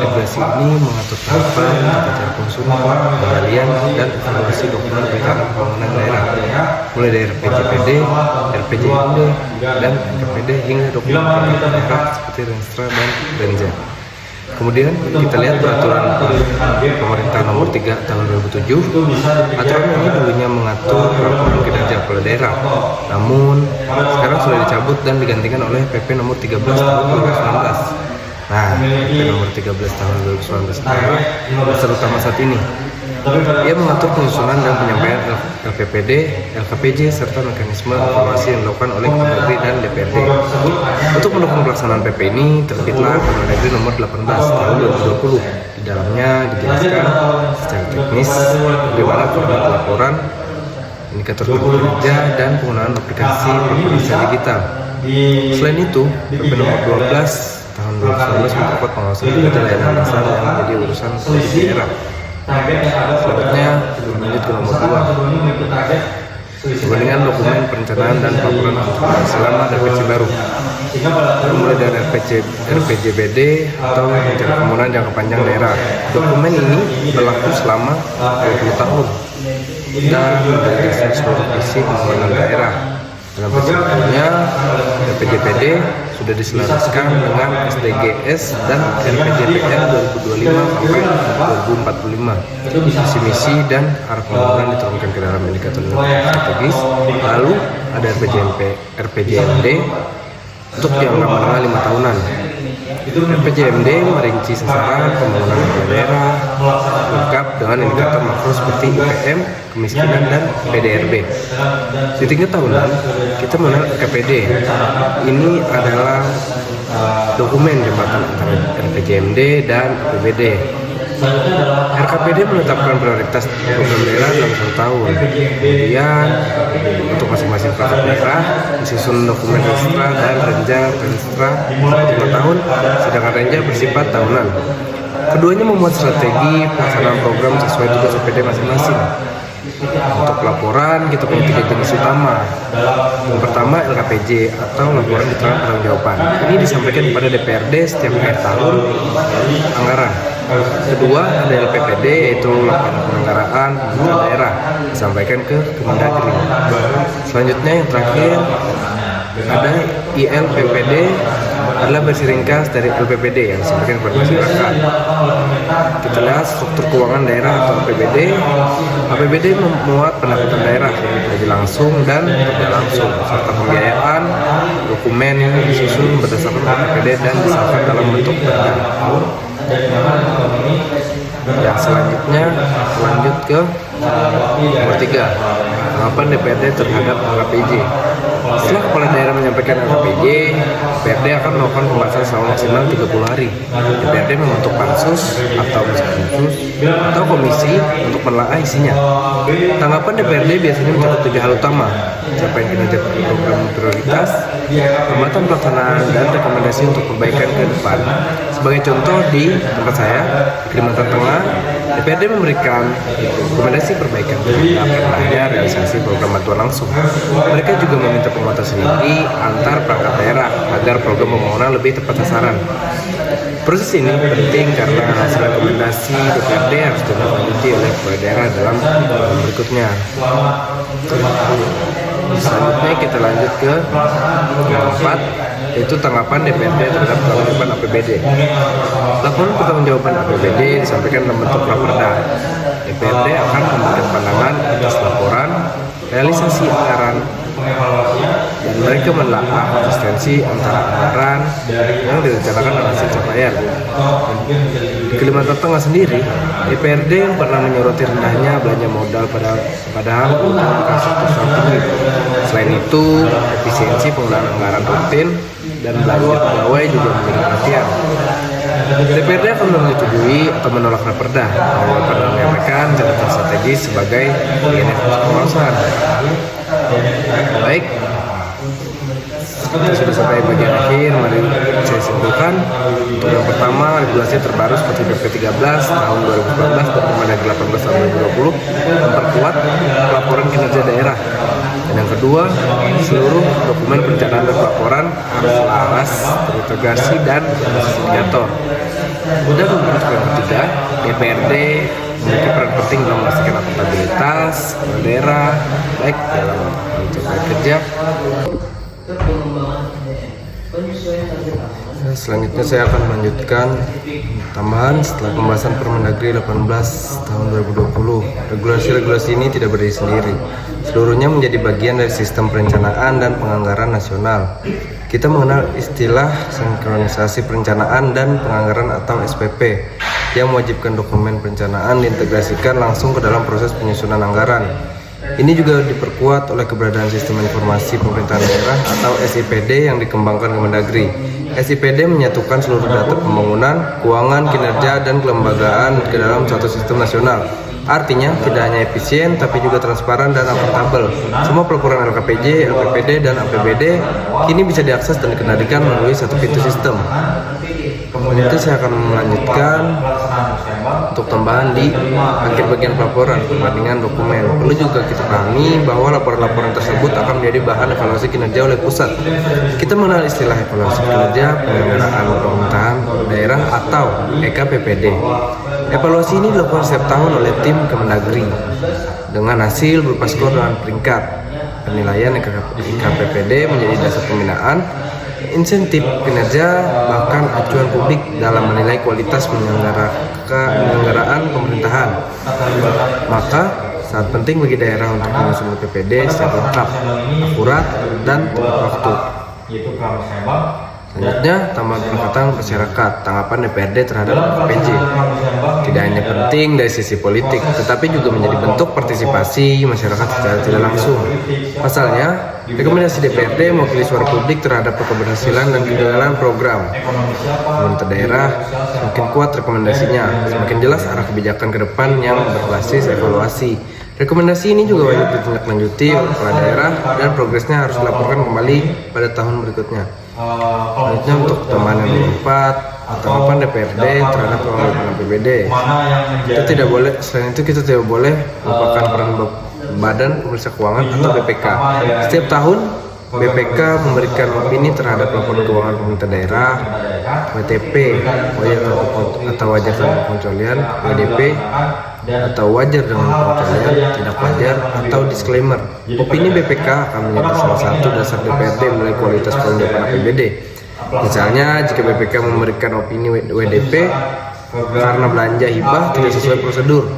Regulasi ini mengatur tahapan, tata cara penyusunan, pengendalian, dan evaluasi dokumen perencanaan pembangunan daerah, mulai dari RPJPD, RPJMD, dan RKPD hingga dokumen perencanaan daerah seperti Renstra dan Renza. Kemudian kita lihat peraturan pemerintah nomor 3 tahun 2007. Aturan ini dulunya mengatur laporan kinerja kepala daerah, namun sekarang sudah dicabut dan digantikan oleh PP nomor 13 tahun 2019. Nah, PP nomor 13 tahun 2019 dasar utama saat ini. Ia mengatur penyusunan dan penyampaian LPPD, LKPJ, serta mekanisme evaluasi yang dilakukan oleh Kemendagri dan DPRD. Untuk mendukung pelaksanaan PP ini, terbitlah Permendagri nomor 18 tahun 2020. Di dalamnya dijelaskan secara teknis bagaimana format laporan, indikator kinerja, dan penggunaan aplikasi pelaporan digital. Selain itu, PP nomor 12 tahun 2019 memperkuat pengawasan kinerja layanan dasar yang menjadi urusan daerah. Selanjutnya lanjut ke nomor 2, perbandingan dokumen perencanaan dan pelaporan selama RPC baru, mulai dari RPJPD atau rencana pembangunan jangka panjang daerah. Dokumen ini berlaku selama 20 tahun dan menjadi dasar seluruh visi pembangunan daerah. Dalam perjalanannya, RPJPD sudah diselaraskan dengan SDGs dan RPJPN 2025 sampai 2045. Visi-misi dan arah pembangunan diturunkan ke dalam indikator strategis. Lalu ada RPJMD untuk jangka menengah 5 tahunan. RPJMD merinci sasaran pembangunan daerah lengkap dengan indikator makro seperti IPM, kemiskinan, dan PDRB. Di tingkat tahunan, kita mengenal RKPD. Ini adalah dokumen jembatan antara RPJMD dan APBD. RKPD menetapkan prioritas program daerah dalam 1 tahun. Kemudian untuk masing-masing perangkat daerah disusun dokumen Renstra dan Renja. Renstra 5 tahun, sedangkan Renja bersifat tahunan. Keduanya membuat strategi pelaksanaan program sesuai tugas OPD masing-masing. Untuk pelaporan kita punya 3 jenis utama. Yang pertama LKPJ atau laporan keterangan pertanggungjawaban. Ini disampaikan kepada DPRD setiap akhir tahun anggaran. Kedua ada LPPD, yaitu laporan penyelenggaraan pemerintahan daerah, disampaikan ke Kemendagri. Selanjutnya yang terakhir ada ILPPD, adalah versi ringkas dari LPPD yang disampaikan kepada masyarakat. Kita lihat struktur keuangan daerah atau APBD. APBD memuat pendapatan daerah gaji langsung dan tidak langsung, serta pembiayaan. Dokumen ini disusun berdasarkan APBD dan disahkan dalam bentuk perda. Yang selanjutnya lanjut ke nomor 3, Tanggapan DPRD terhadap LKPJ. Setelah kepala daerah menyampaikan LKPJ, DPRD akan melakukan pembahasan selama maksimal 30 hari. DPRD membentuk pansus atau khusus atau komisi untuk menelaah isinya. Tanggapan DPRD biasanya mencakup 3 hal utama: capaian kinerja program prioritas, hambatan pelaksanaan, dan rekomendasi untuk perbaikan ke depan. Sebagai contoh, di tempat saya, di Kalimantan Tengah, DPRD memberikan rekomendasi perbaikan terhadap rendahnya realisasi program bantuan langsung. Mereka juga meminta penguatan sinergi antar perangkat daerah agar program pembangunan lebih tepat sasaran. Proses ini penting karena hasil rekomendasi DPRD harus ditindaklanjuti oleh kepala daerah dalam berikutnya. Selanjutnya kita lanjut ke yang keempat, yaitu tanggapan DPRD terhadap pertanggungjawaban APBD. Laporan pertanggungjawaban APBD disampaikan dalam bentuk raperda. DPRD akan memberikan pandangan atas laporan, realisasi anggaran, dan mereka menelaah konsistensi antara anggaran yang direncanakan dan hasil capaian. Di Kalimantan Tengah sendiri, DPRD yang pernah menyoroti rendahnya belanja modal padahal untuk sektor tinggi. Selain itu, efisiensi penggunaan anggaran rutin dan belanja pegawai juga menjadi perhatian. DPRD akan menyetujui atau menolak raperda kalau pernah menyampaikan catatan strategis sebagai bagian pengawasan. Baik, kita sudah sampai bagian akhir. Mari saya simpulkan. Untuk yang pertama, regulasi terbaru seperti PP 13 tahun 2014 dan Permendagri 18 tahun 2020 memperkuat laporan kinerja daerah. Dan yang kedua, seluruh dokumen perencanaan dan pelaporan harus selaras, terintegrasi, dan indikator. Dan untuk yang ketiga, DPRD memiliki peran penting dalam memastikan akuntabilitas daerah, baik dalam mencapai kerja. Selanjutnya saya akan melanjutkan tambahan setelah pembahasan Permendagri 18 tahun 2020. Regulasi-regulasi ini tidak berdiri sendiri. Seluruhnya menjadi bagian dari sistem perencanaan dan penganggaran nasional. Kita mengenal istilah sinkronisasi perencanaan dan penganggaran atau SPP yang mewajibkan dokumen perencanaan diintegrasikan langsung ke dalam proses penyusunan anggaran. Ini juga diperkuat oleh keberadaan Sistem Informasi Pemerintahan Daerah atau SIPD yang dikembangkan Kemendagri. SIPD menyatukan seluruh data pembangunan, keuangan, kinerja, dan kelembagaan ke dalam satu sistem nasional. Artinya, tidak hanya efisien, tapi juga transparan dan akuntabel. Semua pelaporan LKPJ, LPPD, dan APBD kini bisa diakses dan dikendalikan melalui satu pintu sistem. Kemudian saya akan melanjutkan untuk tambahan di akhir bagian pelaporan perbandingan dokumen. Perlu juga kita pahami bahwa laporan-laporan tersebut akan menjadi bahan evaluasi kinerja oleh pusat. Kita mengenal istilah evaluasi kinerja penyelenggaraan pemerintahan daerah atau EKPPD. Evaluasi ini dilakukan setiap tahun oleh tim Kemendagri dengan hasil berupa skor dan peringkat. Penilaian EKPPD menjadi dasar pembinaan, insentif kinerja, bahkan acuan publik dalam menilai kualitas penyelenggaraan pemerintahan. Maka sangat penting bagi daerah untuk menyusun PPD secara lengkap, akurat, dan tepat waktu. Selanjutnya, tambahan pendekatan masyarakat, tanggapan DPRD terhadap LKPJ. Tidak hanya penting dari sisi politik, tetapi juga menjadi bentuk partisipasi masyarakat secara tidak langsung. Pasalnya, rekomendasi DPRD mewakili suara publik terhadap keberhasilan dan kegagalan program. Pemerintah daerah semakin kuat rekomendasinya, semakin jelas arah kebijakan ke depan yang berbasis evaluasi. Rekomendasi ini juga wajib ditindaklanjuti oleh kepala daerah dan progresnya harus dilaporkan kembali pada tahun berikutnya. Selanjutnya untuk tambahan yang keempat, tanggapan DPRD terhadap pengelolaan APBD. Selain itu kita tidak boleh melupakan peran Badan Pemeriksa Keuangan atau BPK. Setiap tahun BPK memberikan opini terhadap laporan keuangan pemerintah daerah, WTP, wajar tanpa pengecualian, WDP, atau wajar dengan pengecualian, tidak wajar, atau disclaimer. Opini BPK akan menjadi salah satu dasar DPRD menilai kualitas penanggapan APBD. Misalnya, jika BPK memberikan opini WDP karena belanja hibah tidak sesuai prosedur,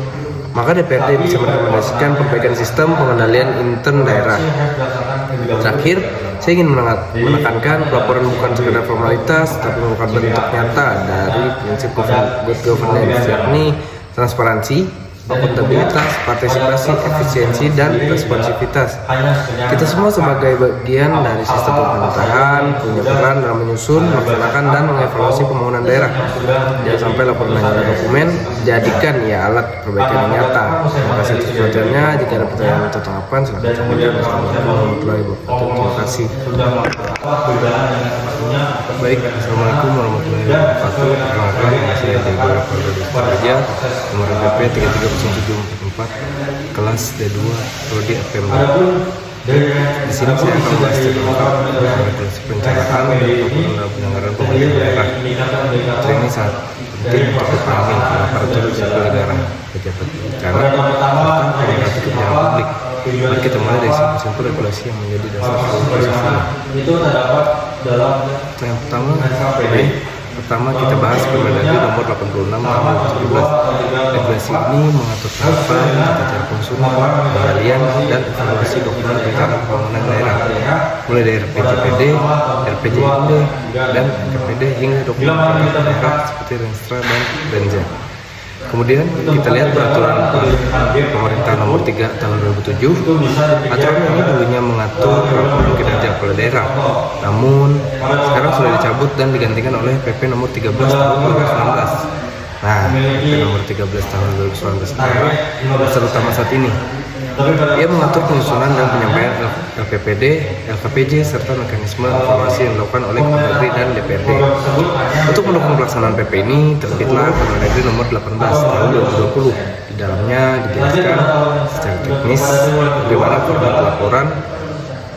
maka DPRD bisa merekomendasikan perbaikan sistem pengendalian intern daerah. Terakhir, saya ingin menekankan pelaporan bukan sekedar formalitas, tapi merupakan bentuk nyata dari prinsip good governance, yakni transparansi, akuntabilitas, partisipasi, efisiensi, dan responsivitas. Kita semua sebagai bagian dari sistem pemerintahan punya peran dalam menyusun, melaksanakan, dan mengevaluasi pembangunan daerah. Jangan sampai laporan hanya dokumen, jadikan ya alat perbaikan yang nyata. Terima kasih atas perhatiannya. Jika ada pertanyaan atau tanggapan, silakan sampaikan. Assalamualaikum warahmatullahi wabarakatuh. Terima kasih. Baik, assalamualaikum warahmatullahi wabarakatuh. Perkenalkan, nama saya Diego Raja, nomor PP 330744, kelas D2, prodi FM. Di sini saya akan membahas tentang regulasi perencanaan dan penyelenggaraan pemerintahan daerah. Ini sangat penting untuk dipahami oleh aparatur sipil negara, pejabat bencana, serta pemerintah kebijakan publik. Mari kita mulai dari simpul regulasi yang menjadi dasar proses ini. Yang pertama kita bahas Permendagri nomor 86 tahun 2017. Regulasi ini mengatur tahapan, tata cara penyusunan, penggalian, dan evaluasi dokumen rencana pembangunan daerah, mulai dari RPJPD, RPJMD, dan RKPD hingga dokumen perangkat daerah seperti Renstra dan Renza. Kemudian kita lihat peraturan pemerintah nomor 3 tahun 2007. Aturan ini dulunya mengatur laporan kinerja kepala daerah, namun sekarang sudah dicabut dan digantikan oleh PP nomor 13 tahun 2019. Nah, PP nomor 13 tahun 2019 pasal utama saat ini. Ia mengatur penyusunan dan penyampaian LPPD, LKPJ, serta mekanisme evaluasi yang dilakukan oleh Kemendagri dan DPRD. Untuk mendukung pelaksanaan PP ini, terbitlah Permendagri nomor 18 tahun 2020. Di dalamnya dijelaskan secara teknis bagaimana format laporan,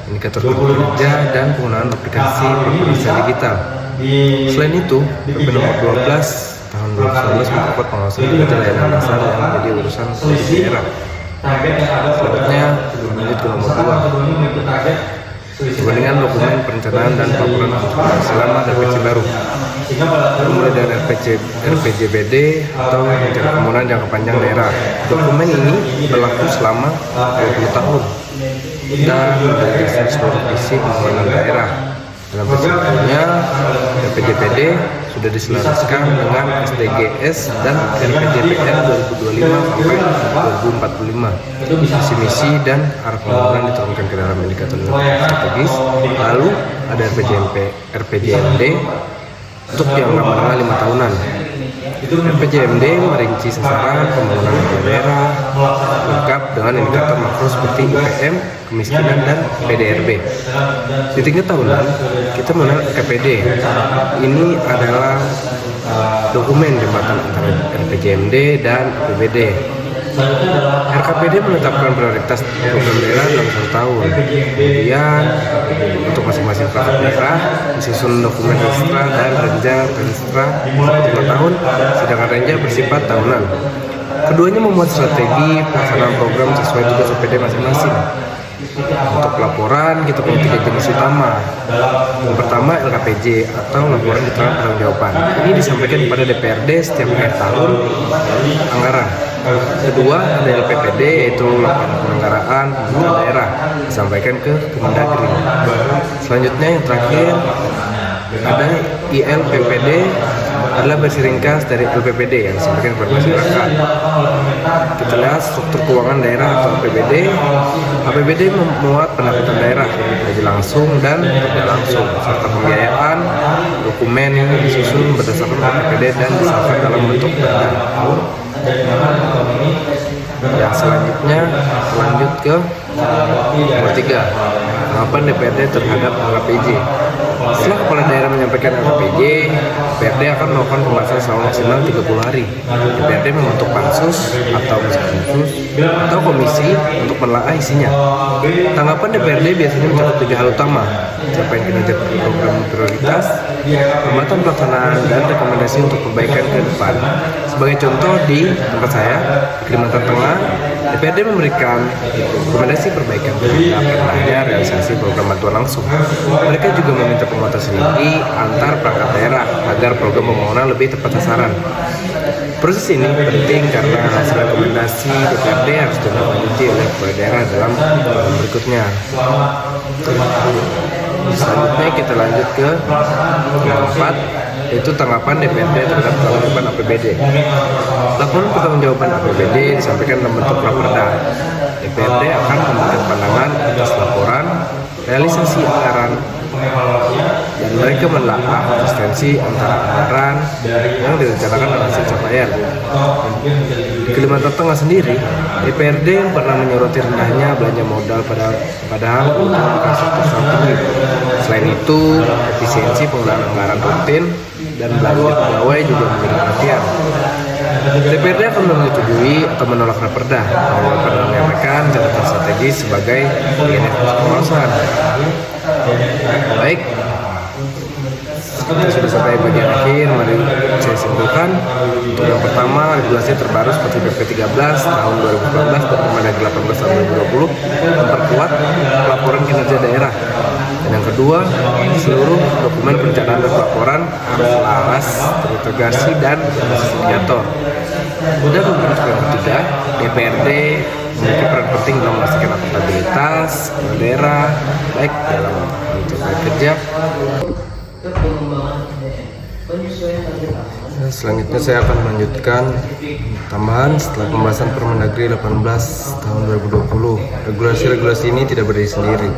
indikator kinerja, dan penggunaan aplikasi pemeriksaan digital. Selain itu, PP nomor 12 tahun 2019 memperkuat pengawasan kinerja layanan dasar yang menjadi urusan daerah. Selanjutnya lanjut ke nomor 2, perbandingan dokumen perencanaan dan pelaporan selama RPC baru, mulai dari RPJBD atau rencana pembangunan jangka panjang daerah. Dokumen ini berlaku selama 20 tahun dan menjadi dasar seluruh visi pembangunan daerah. Dalam persiapannya, RPJPD sudah diselaraskan dengan SDGs dan RPJPN 2025 sampai 2045. Visi-misi dan arah pembangunan diturunkan ke dalam indikator strategis. Lalu ada RPJMD untuk jangka menengah 5 tahunan. RPJMD merinci sasaran pembangunan daerah lengkap dengan indikator makro seperti IPM, kemiskinan, dan PDRB. Di tingkat tahunan, kita mengenal RKPD. Ini adalah dokumen jembatan antara RPJMD dan APBD. RKPD menetapkan prioritas program daerah dalam 1 tahun. Kemudian untuk masing-masing perangkat daerah disusun dokumen Renstra dan Renstra 5 tahun, sedangkan Renja bersifat tahunan. Keduanya membuat strategi pelaksanaan program sesuai tugas OPD masing-masing. Untuk laporan kita punya 3 jenis utama. Yang pertama LKPJ atau laporan keterangan pertanggungjawaban. Ini disampaikan kepada DPRD setiap akhir tahun anggaran. Kedua ada LPPD, yaitu laporan penyelenggaraan pemerintahan daerah, disampaikan ke Kemendagri. Selanjutnya yang terakhir ada ILPPD, adalah versi ringkas dari LPPD yang disampaikan kepada masyarakat. Kita lihat struktur keuangan daerah atau APBD. APBD memuat pendapatan daerah gaji langsung dan tidak langsung, serta pembiayaan. Dokumen ini disusun berdasarkan APBD dan disahkan dalam bentuk perda. Yang selanjutnya lanjut ke nomor 3, tanggapan DPRD terhadap LKPJ. Setelah kepala daerah menyampaikan LKPJ, DPRD akan melakukan pembahasan selama maksimal 30 hari. DPRD membentuk pansus atau khusus atau komisi untuk menelaah isinya. Tanggapan DPRD biasanya mencakup 3 hal utama: capaian kinerja program prioritas, pemantauan pelaksanaan, dan rekomendasi untuk perbaikan ke depan. Sebagai contoh, di tempat saya, di Kalimantan Tengah, DPRD memberikan rekomendasi perbaikan terhadap rendahnya realisasi program bantuan langsung. Mereka juga meminta penguatan sinergi antar perangkat daerah agar program pembangunan lebih tepat sasaran. Proses ini penting karena hasil rekomendasi DPRD harus ditindaklanjuti oleh kepala daerah dalam berikutnya. Selanjutnya kita lanjut ke yang 4, yaitu tanggapan DPRD terhadap pertanggungjawaban APBD. Laporan pertanggungjawaban APBD disampaikan dalam bentuk praperda. DPRD akan memberikan pandangan atas laporan, realisasi anggaran, dan mereka menelaah konsistensi antara anggaran yang direncanakan dan hasil capaian. Di Kalimantan Tengah sendiri, DPRD yang pernah menyoroti rendahnya belanja modal padahal untuk sektor strategi. Selain itu, efisiensi penggunaan anggaran rutin dan belanja pegawai juga menjadi perhatian. DPRD akan menyetujui atau menolak raperda bahwa pernah menyampaikan catatan strategis sebagai bagian evaluasi pengawasan. Baik, kita sudah sampai bagian akhir. Mari saya simpulkan. Untuk yang pertama, regulasi terbaru seperti PP 13 tahun 2019 dan Permendagri 18 tahun 2020 memperkuat laporan kinerja daerah. Dan yang kedua, seluruh dokumen perencanaan dan pelaporan harus selaras, terintegrasi dan bersinergiator. Dan untuk yang ketiga, DPRD memiliki peran penting dalam memastikan akuntabilitas daerah, baik dalam mencapai kerja. Selanjutnya saya akan melanjutkan tambahan setelah pembahasan Permendagri 18 tahun 2020. Regulasi-regulasi ini tidak berdiri sendiri.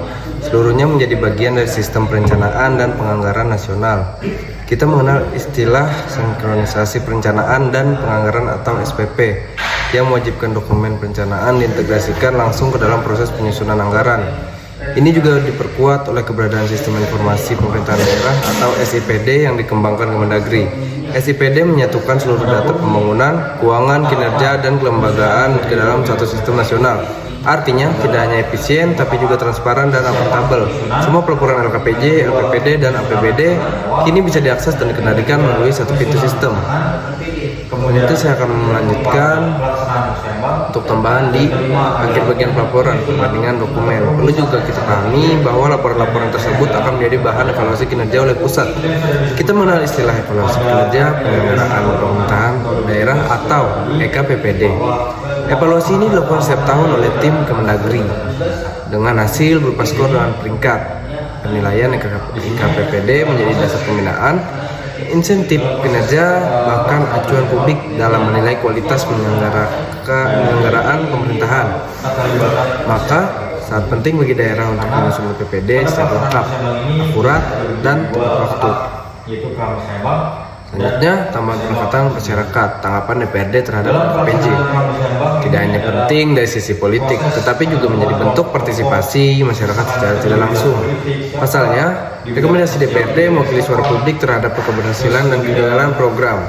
Seluruhnya menjadi bagian dari sistem perencanaan dan penganggaran nasional. Kita mengenal istilah sinkronisasi perencanaan dan penganggaran atau SPP yang mewajibkan dokumen perencanaan diintegrasikan langsung ke dalam proses penyusunan anggaran. Ini juga diperkuat oleh keberadaan Sistem Informasi Pemerintahan Daerah atau SIPD yang dikembangkan Kemendagri. SIPD menyatukan seluruh data pembangunan, keuangan, kinerja, dan kelembagaan ke dalam satu sistem nasional. Artinya, tidak hanya efisien, tapi juga transparan dan akuntabel. Semua pelaporan LKPJ, LPPD, dan APBD kini bisa diakses dan dikendalikan melalui satu pintu sistem. Kemudian itu saya akan melanjutkan untuk tambahan di akhir bagian pelaporan perbandingan dokumen. Perlu juga kita pahami bahwa laporan-laporan tersebut akan menjadi bahan evaluasi kinerja oleh pusat. Kita mengenal istilah evaluasi kinerja penyelenggaraan pemerintahan daerah atau EKPPD. Evaluasi ini dilakukan setiap tahun oleh tim Kemendagri dengan hasil berupa skor dan peringkat. Penilaian EKPPD menjadi dasar pembinaan, insentif kinerja, bahkan acuan publik dalam menilai kualitas penyelenggaraan pemerintahan. Maka sangat penting bagi daerah untuk menyusun PPD secara lengkap, akurat, dan tepat waktu. Selanjutnya, tambahan pendekatan masyarakat, tanggapan DPRD terhadap PJ. Tidak hanya penting dari sisi politik, tetapi juga menjadi bentuk partisipasi masyarakat secara tidak langsung. Pasalnya, rekomendasi DPRD mewakili suara publik terhadap keberhasilan dan kegagalan program.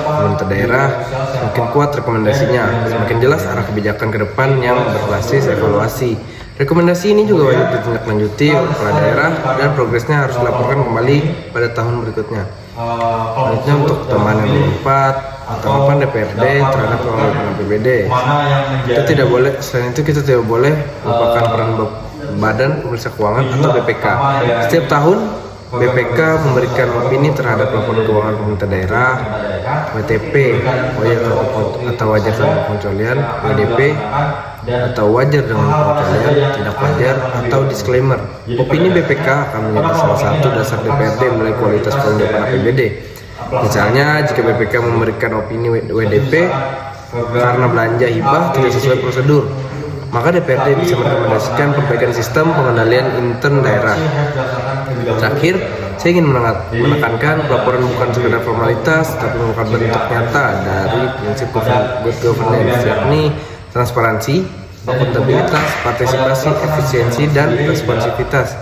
Pemerintah daerah semakin kuat rekomendasinya, semakin jelas arah kebijakan ke depan yang berbasis evaluasi. Rekomendasi ini juga wajib ditindaklanjuti oleh kepala daerah dan progresnya harus dilaporkan kembali pada tahun berikutnya. Selanjutnya untuk tambahan yang keempat, tanggapan DPRD terhadap pengelolaan APBD. Selain itu kita tidak boleh melupakan peran Badan Pemeriksa Keuangan atau BPK. Setiap tahun BPK memberikan opini terhadap laporan keuangan pemerintah daerah, WTP, wajar tanpa pengecualian, WDP, atau wajar dengan pengecualian, tidak wajar, atau disclaimer. Opini BPK akan menjadi salah satu dasar DPRD menilai kualitas penanggulangan APBD. Misalnya, jika BPK memberikan opini WDP karena belanja hibah tidak sesuai prosedur, maka DPRD bisa merekomendasikan perbaikan sistem pengendalian intern daerah. Terakhir, saya ingin menekankan pelaporan bukan sekedar formalitas, tapi merupakan bentuk nyata dari prinsip good governance, yakni transparansi, akuntabilitas, partisipasi, efisiensi, dan responsivitas.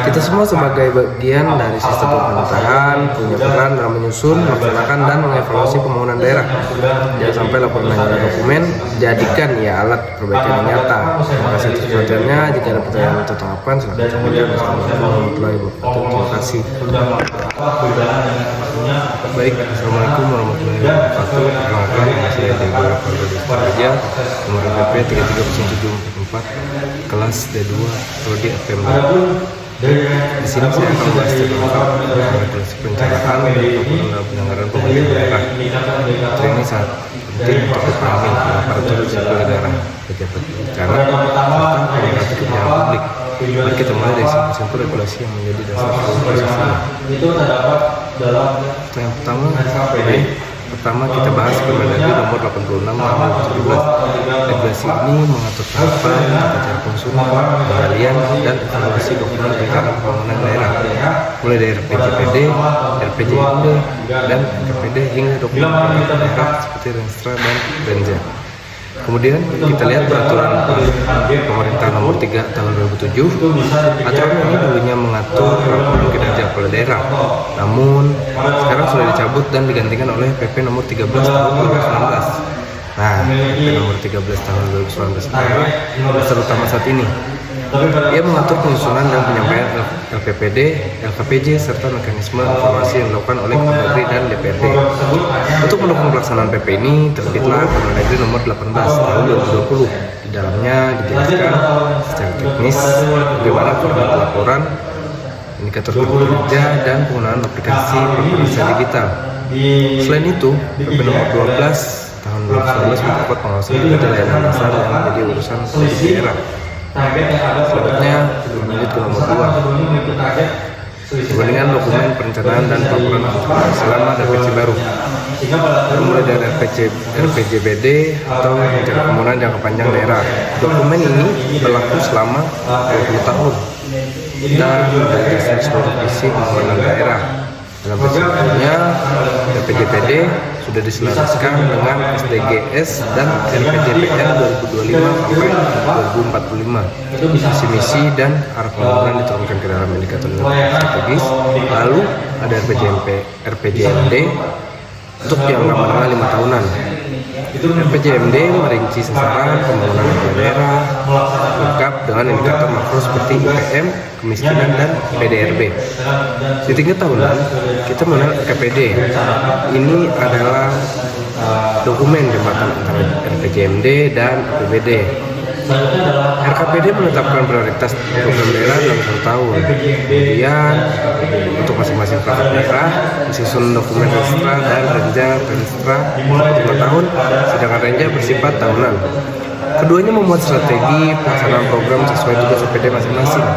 Kita semua sebagai bagian dari sistem pemerintahan punya peran dalam menyusun, melaksanakan, dan mengevaluasi pembangunan daerah. Jangan sampai laporan hanya dokumen, jadikan ia alat perbaikan yang nyata. Terima kasih atas perhatiannya. Jika ada pertanyaan atau tanggapan, silakan sampaikan. Assalamualaikum warahmatullahi wabarakatuh. Terima kasih. Baik, assalamualaikum warahmatullahi wabarakatuh. Perkenalkan, saya Diego Rafael nomor PP 330744, kelas D2 Prodi FPM. Di sini saya akan membahas tentang regulasi perencanaan dan penyelenggaraan pemerintahan daerah. Ini sangat penting untuk dipahami aparatur sipil negara, pejabat berencana, serta menghormati kebijakan publik. Mari kita mulai dari simpul regulasi yang menjadi dasar proses ini. Yang pertama kita bahas Permendagri nomor 86 tahun 2017. Regulasi ini mengatur tahapan, tata cara penyusunan, penggalian, dan evaluasi dokumen perencanaan pembangunan daerah, mulai dari RPJPD, RPJMD, dan RKPD hingga dokumen perencanaan daerah seperti Renstra dan Renja. Kemudian kita lihat peraturan pemerintah nomor 3 tahun 2007. Aturan ini dulunya mengatur laporan kinerja kepala daerah, namun sekarang sudah dicabut dan digantikan oleh PP nomor 13 tahun 2019. Nah, PP nomor 13 tahun 2019 adalah dasar utama saat ini. Ia mengatur penyusunan dan penyampaian LPPD, LKPJ, serta mekanisme evaluasi yang dilakukan oleh Kemendagri dan DPRD. Untuk mendukung pelaksanaan PP ini, terbitlah Permendagri nomor 18 tahun 2020. Di dalamnya dijelaskan secara teknis bagaimana format laporan, indikator kinerja, dan penggunaan aplikasi pemeriksaan digital. Selain itu, PP nomor 12 tahun 2019 memperkuat pengawasan kinerja layanan dasar yang menjadi urusan daerah. Selanjutnya lanjut ke nomor 2, perbandingan dokumen perencanaan dan pelaporan selama RPC baru, mulai dari RPJPD atau rencana pembangunan jangka panjang daerah. Dokumen ini berlaku selama 20 tahun dan menjadi dasar seluruh visi pembangunan daerah. Dalam persiapannya, RPJPD sudah diselaraskan dengan SDGs dan RPJPR 2025 sampai 2045. Visi-misi dan arah pembangunan diturunkan ke dalam indikator strategis. Lalu ada RPJMD untuk jangka menengah 5 tahunan. RPJMD merinci sasaran pembangunan daerah lengkap dengan indikator makro seperti IPM, kemiskinan, dan PDRB. Di tingkat tahunan, kita mengenal RKPD. Ini adalah dokumen jembatan antara RPJMD dan APBD. RKPD menetapkan prioritas program daerah dalam 1 tahun. Kemudian untuk masing-masing perangkat daerah disusun dokumen Renstra dan Renja. Renstra 5 tahun, sedangkan Renja bersifat tahunan. Keduanya membuat strategi pelaksanaan program sesuai tugas OPD masing-masing.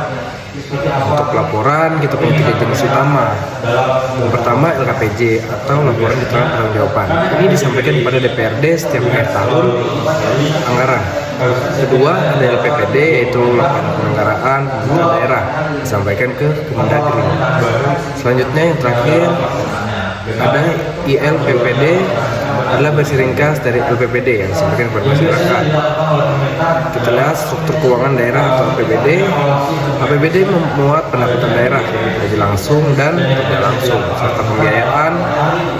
Untuk laporan kita punya 3 jenis utama. Yang pertama LKPJ atau laporan keterangan pertanggungjawaban. Ini disampaikan kepada DPRD setiap akhir tahun anggaran. Kedua ada LPPD, yaitu laporan penyelenggaraan pemerintahan daerah, disampaikan ke Kemendagri. Selanjutnya yang terakhir ada ILPPD, adalah versi ringkas dari LPPD yang disampaikan kepada masyarakat. Kita lihat struktur keuangan daerah atau APBD. APBD memuat pendapatan daerah gaji langsung dan tidak langsung, serta pembiayaan.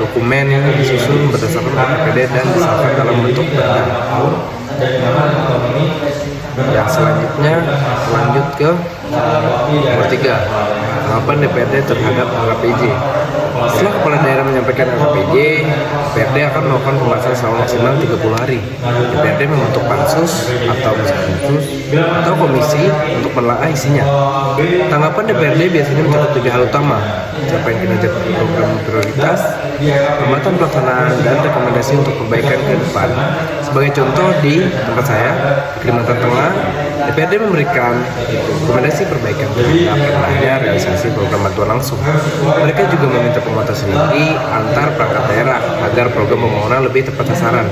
Dokumen yang disusun berdasarkan APBD dan diserahkan dalam bentuk perda. Yang selanjutnya lanjut ke nomor 3, tanggapan DPRD terhadap LKPJ. Setelah kepala daerah menyampaikan LKPJ, DPRD akan melakukan pembahasan selama maksimal 30 hari. DPRD membentuk pansus atau komisi untuk menelaah isinya. Tanggapan DPRD biasanya mencakup 3 hal utama: capaian kinerja program prioritas, amatan pelaksanaan, dan rekomendasi untuk perbaikan ke depan. Sebagai contoh, di tempat saya, di Kalimantan Tengah, DPRD memberikan rekomendasi perbaikan terhadap rendahnya realisasi program bantuan langsung. Mereka juga meminta penguatan sinergi antar perangkat daerah agar program pembangunan lebih tepat sasaran.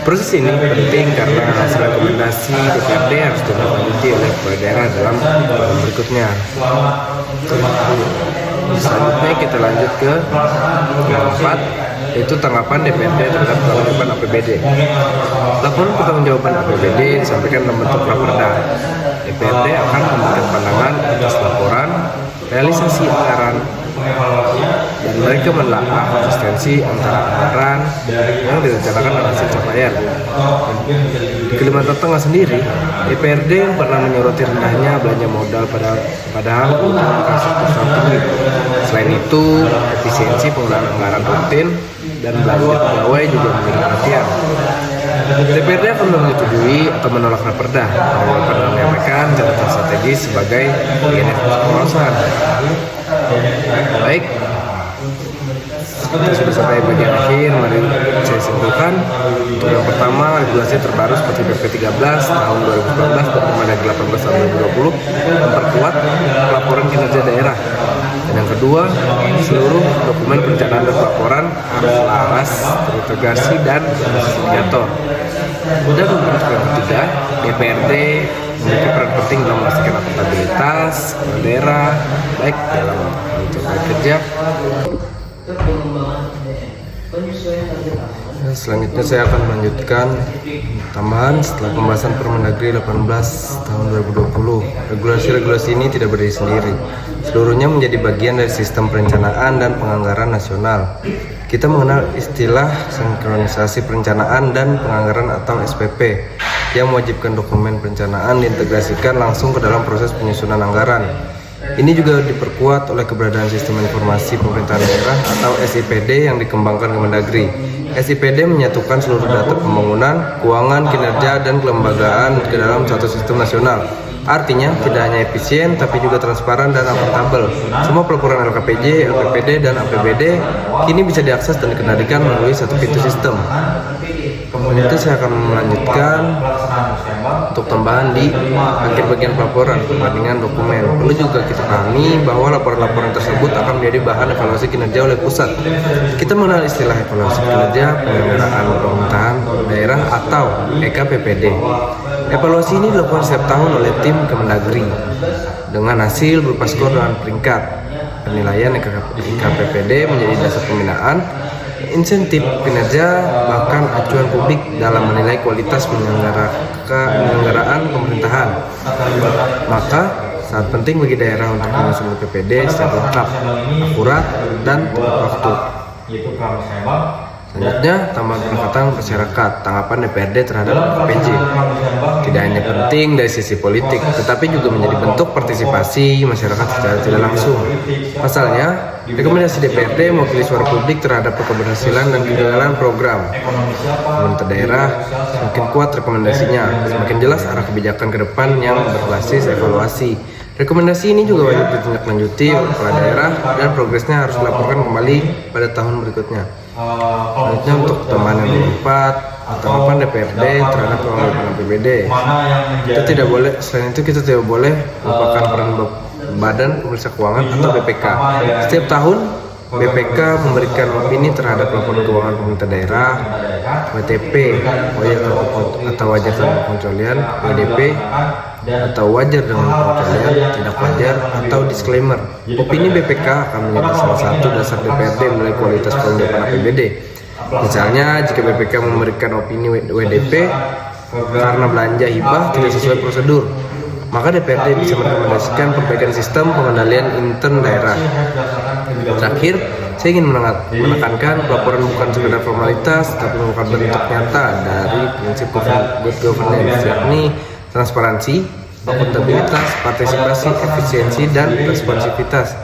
Proses ini penting karena hasil rekomendasi DPRD harus ditindaklanjuti oleh kepala daerah dalam tahun berikutnya. Selanjutnya kita lanjut ke yang 4, yaitu tanggapan DPRD terhadap pertanggungjawaban APBD. Laporan pertanggungjawaban APBD disampaikan dalam bentuk raperda. DPRD akan memberikan pandangan atas laporan, realisasi anggaran, dan mereka menelaah konsistensi antara anggaran yang direncanakan dan hasil capaian. Di Kalimantan Tengah sendiri, DPRD yang pernah menyoroti rendahnya belanja modal padahal infrastruktur sangat tinggi. Selain itu, efisiensi penggunaan anggaran rutin dan belanja pegawai juga menjadi perhatian. DPRD akan menyetujui atau menolak raperda dan menyampaikan catatan strategis sebagai bagian evaluasi pengawasan. Baik, Kita sudah sampai bagian akhir, mari saya simpulkan. Untuk yang pertama, regulasi terbaru seperti PP 13 tahun 2019 dan Permendagri 18 tahun 2020 memperkuat laporan kinerja daerah. Dan yang kedua, seluruh dokumen perencanaan dan pelaporan harus selaras, terintegrasi dan berindikator. Dan untuk yang ketiga, DPRD memiliki peran penting dalam memastikan akuntabilitas daerah, baik dalam bentuk kerja. Selanjutnya saya akan melanjutkan tambahan setelah pembahasan Permendagri 18 tahun 2020. Regulasi-regulasi ini tidak berdiri sendiri. Seluruhnya menjadi bagian dari sistem perencanaan dan penganggaran nasional. Kita mengenal istilah sinkronisasi perencanaan dan penganggaran atau SPP yang mewajibkan dokumen perencanaan diintegrasikan langsung ke dalam proses penyusunan anggaran. Ini juga diperkuat oleh keberadaan Sistem Informasi Pemerintahan Daerah atau SIPD yang dikembangkan Kemendagri. SIPD menyatukan seluruh data pembangunan, keuangan, kinerja, dan kelembagaan ke dalam satu sistem nasional. Artinya, tidak hanya efisien, tapi juga transparan dan akuntabel. Semua pelaporan LKPJ, LPPD, dan APBD kini bisa diakses dan dikendalikan melalui satu pintu sistem. Kemudian itu saya akan melanjutkan untuk tambahan di akhir bagian pelaporan perbandingan dokumen. Perlu juga kita pahami bahwa laporan-laporan tersebut akan menjadi bahan evaluasi kinerja oleh pusat. Kita mengenal istilah evaluasi kinerja penyelenggaraan pemerintahan daerah atau EKPPD. Evaluasi ini dilakukan setiap tahun oleh tim Kemendagri dengan hasil berupa skor dan peringkat. Penilaian EKPPD menjadi dasar pembinaan, insentif kinerja, bahkan acuan publik dalam menilai kualitas penyelenggaraan pemerintahan. Maka sangat penting bagi daerah untuk menyusun PPD secara lengkap, akurat, dan tepat waktu. Selanjutnya, tambahan pendekatan masyarakat, tanggapan DPRD terhadap PJ. Tidak hanya penting dari sisi politik, tetapi juga menjadi bentuk partisipasi masyarakat secara tidak langsung. Pasalnya, rekomendasi DPRD mewakili suara publik terhadap keberhasilan dan kegagalan program. Pemerintah daerah semakin kuat rekomendasinya, semakin jelas arah kebijakan ke depan yang berbasis evaluasi. Rekomendasi ini juga wajib ditindaklanjuti oleh kepala daerah dan progresnya harus dilaporkan kembali pada tahun berikutnya. Selanjutnya untuk tambahan yang keempat, tanggapan DPRD terhadap pengelolaan APBD. Selain itu kita tidak boleh melupakan peran Badan Pemeriksa Keuangan atau BPK. Setiap tahun BPK memberikan opini terhadap laporan keuangan pemerintah daerah, WTP, wajar tanpa pengecualian, WDP, atau wajar dengan pengecualian, tidak wajar, atau disclaimer. Opini BPK akan menjadi salah satu dasar DPRD menilai kualitas penggelapan APBD. Misalnya, jika BPK memberikan opini WDP karena belanja hibah tidak sesuai prosedur, maka DPRD bisa merekomendasikan perbaikan sistem pengendalian intern daerah. Terakhir, saya ingin menekankan pelaporan bukan sekedar formalitas, tapi merupakan bentuk nyata dari prinsip good governance, yakni transparansi, akuntabilitas, partisipasi, efisiensi, dan responsivitas.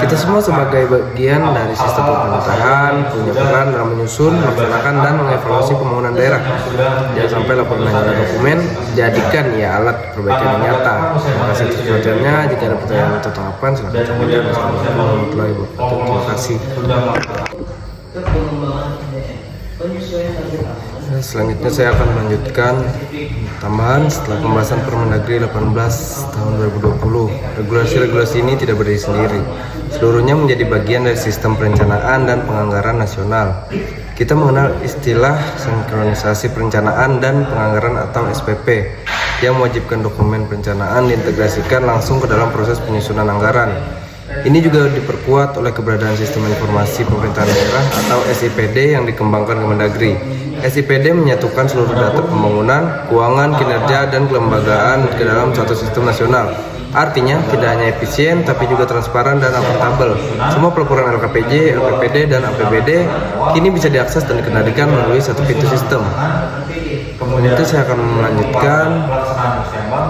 Kita semua sebagai bagian dari sistem pemerintahan punya peran dalam menyusun, melaksanakan, dan mengevaluasi pembangunan daerah. Jangan sampai laporan hanya dokumen, jadikan ia alat perbaikan yang nyata. Terima kasih atas perhatiannya. Jika ada pertanyaan atau tanggapan, silakan sampaikan. Wassalamualaikum warahmatullahi wabarakatuh. Terima kasih. Selanjutnya saya akan melanjutkan tambahan setelah pembahasan Permendagri 18 tahun 2020. Regulasi-regulasi ini tidak berdiri sendiri. Seluruhnya menjadi bagian dari sistem perencanaan dan penganggaran nasional. Kita mengenal istilah sinkronisasi perencanaan dan penganggaran atau SPP yang mewajibkan dokumen perencanaan diintegrasikan langsung ke dalam proses penyusunan anggaran. Ini juga diperkuat oleh keberadaan Sistem Informasi Pemerintahan Daerah atau SIPD yang dikembangkan Kemendagri. SIPD menyatukan seluruh data pembangunan, keuangan, kinerja, dan kelembagaan ke dalam satu sistem nasional. Artinya, tidak hanya efisien, tapi juga transparan dan akuntabel. Semua pelaporan LKPJ, LPPD, dan APBD kini bisa diakses dan dikendalikan melalui satu pintu sistem. Kemudian itu saya akan melanjutkan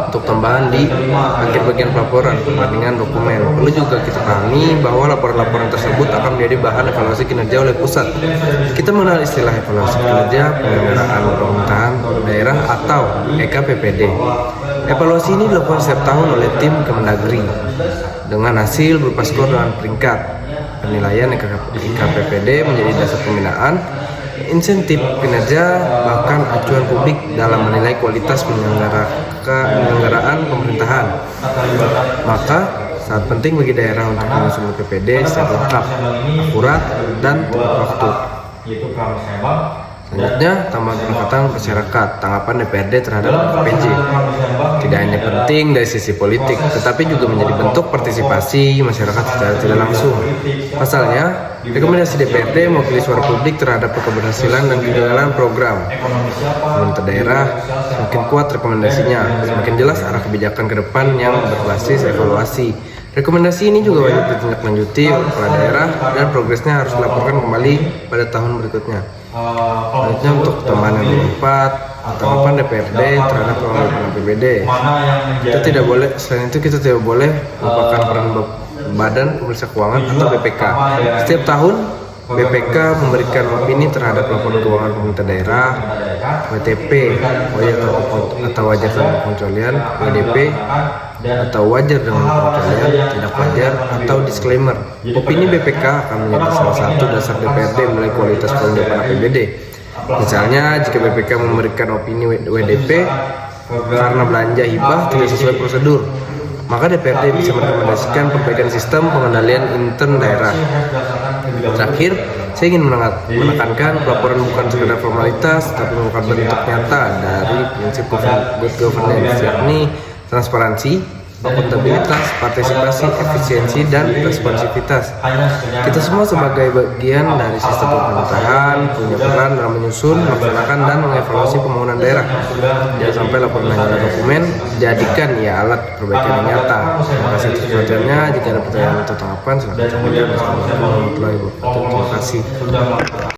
untuk tambahan di akhir bagian pelaporan perbandingan dokumen. Perlu juga kita pahami bahwa laporan-laporan tersebut akan menjadi bahan evaluasi kinerja oleh pusat. Kita mengenal istilah evaluasi kinerja penyelenggaraan pemerintahan daerah atau EKPPD. Evaluasi ini dilakukan setiap tahun oleh tim Kemendagri dengan hasil berupa skor dan peringkat. penilaian IKPPD menjadi dasar pembinaan, insentif kinerja, bahkan acuan publik dalam menilai kualitas penyelenggaraan pemerintahan. Maka sangat penting bagi daerah untuk menyusun PPD secara lengkap, akurat, dan tepat waktu. Selanjutnya, tambahan pendekatan masyarakat, tanggapan DPRD terhadap PPJ. Tidak hanya penting dari sisi politik, tetapi juga menjadi bentuk partisipasi masyarakat secara tidak langsung. Pasalnya, rekomendasi DPRD mewakili suara publik terhadap keberhasilan dan kegagalan program. Pemerintah daerah semakin kuat rekomendasinya, semakin jelas arah kebijakan ke depan yang berbasis evaluasi. Rekomendasi ini juga wajib ditindaklanjuti oleh kepala daerah dan progresnya harus dilaporkan kembali pada tahun berikutnya. Selanjutnya untuk tambahan yang keempat, tanggapan DPRD terhadap pengelolaan APBD. Selain itu kita tidak boleh melupakan peran Badan Pemeriksa Keuangan atau BPK. Setiap tahun BPK memberikan opini terhadap laporan keuangan pemerintah daerah, WTP, atau wajar tanpa pengecualian, WDP, atau wajar dengan pengecualian, tidak wajar, atau disclaimer. Opini BPK akan menjadi salah satu dasar DPRD menilai kualitas pengelolaan APBD. Misalnya, jika BPK memberikan opini WDP karena belanja hibah tidak sesuai prosedur, maka DPRD bisa merekomendasikan perbaikan sistem pengendalian intern daerah. Terakhir, saya ingin menekankan pelaporan bukan sekedar formalitas, tapi merupakan bentuk nyata dari prinsip good governance, yakni transparansi, akuntabilitas, partisipasi, efisiensi, dan responsivitas. Kita semua sebagai bagian dari sistem pemerintahan punya peran dalam menyusun, melaksanakan, dan mengevaluasi pembangunan daerah. Jangan sampai laporan hanya dokumen, jadikan ia alat perbaikan yang nyata. Terima kasih atas perhatiannya. Jika ada pertanyaan atau tanggapan, silakan sampaikan. Wassalamualaikum warahmatullahi wabarakatuh. Terima kasih.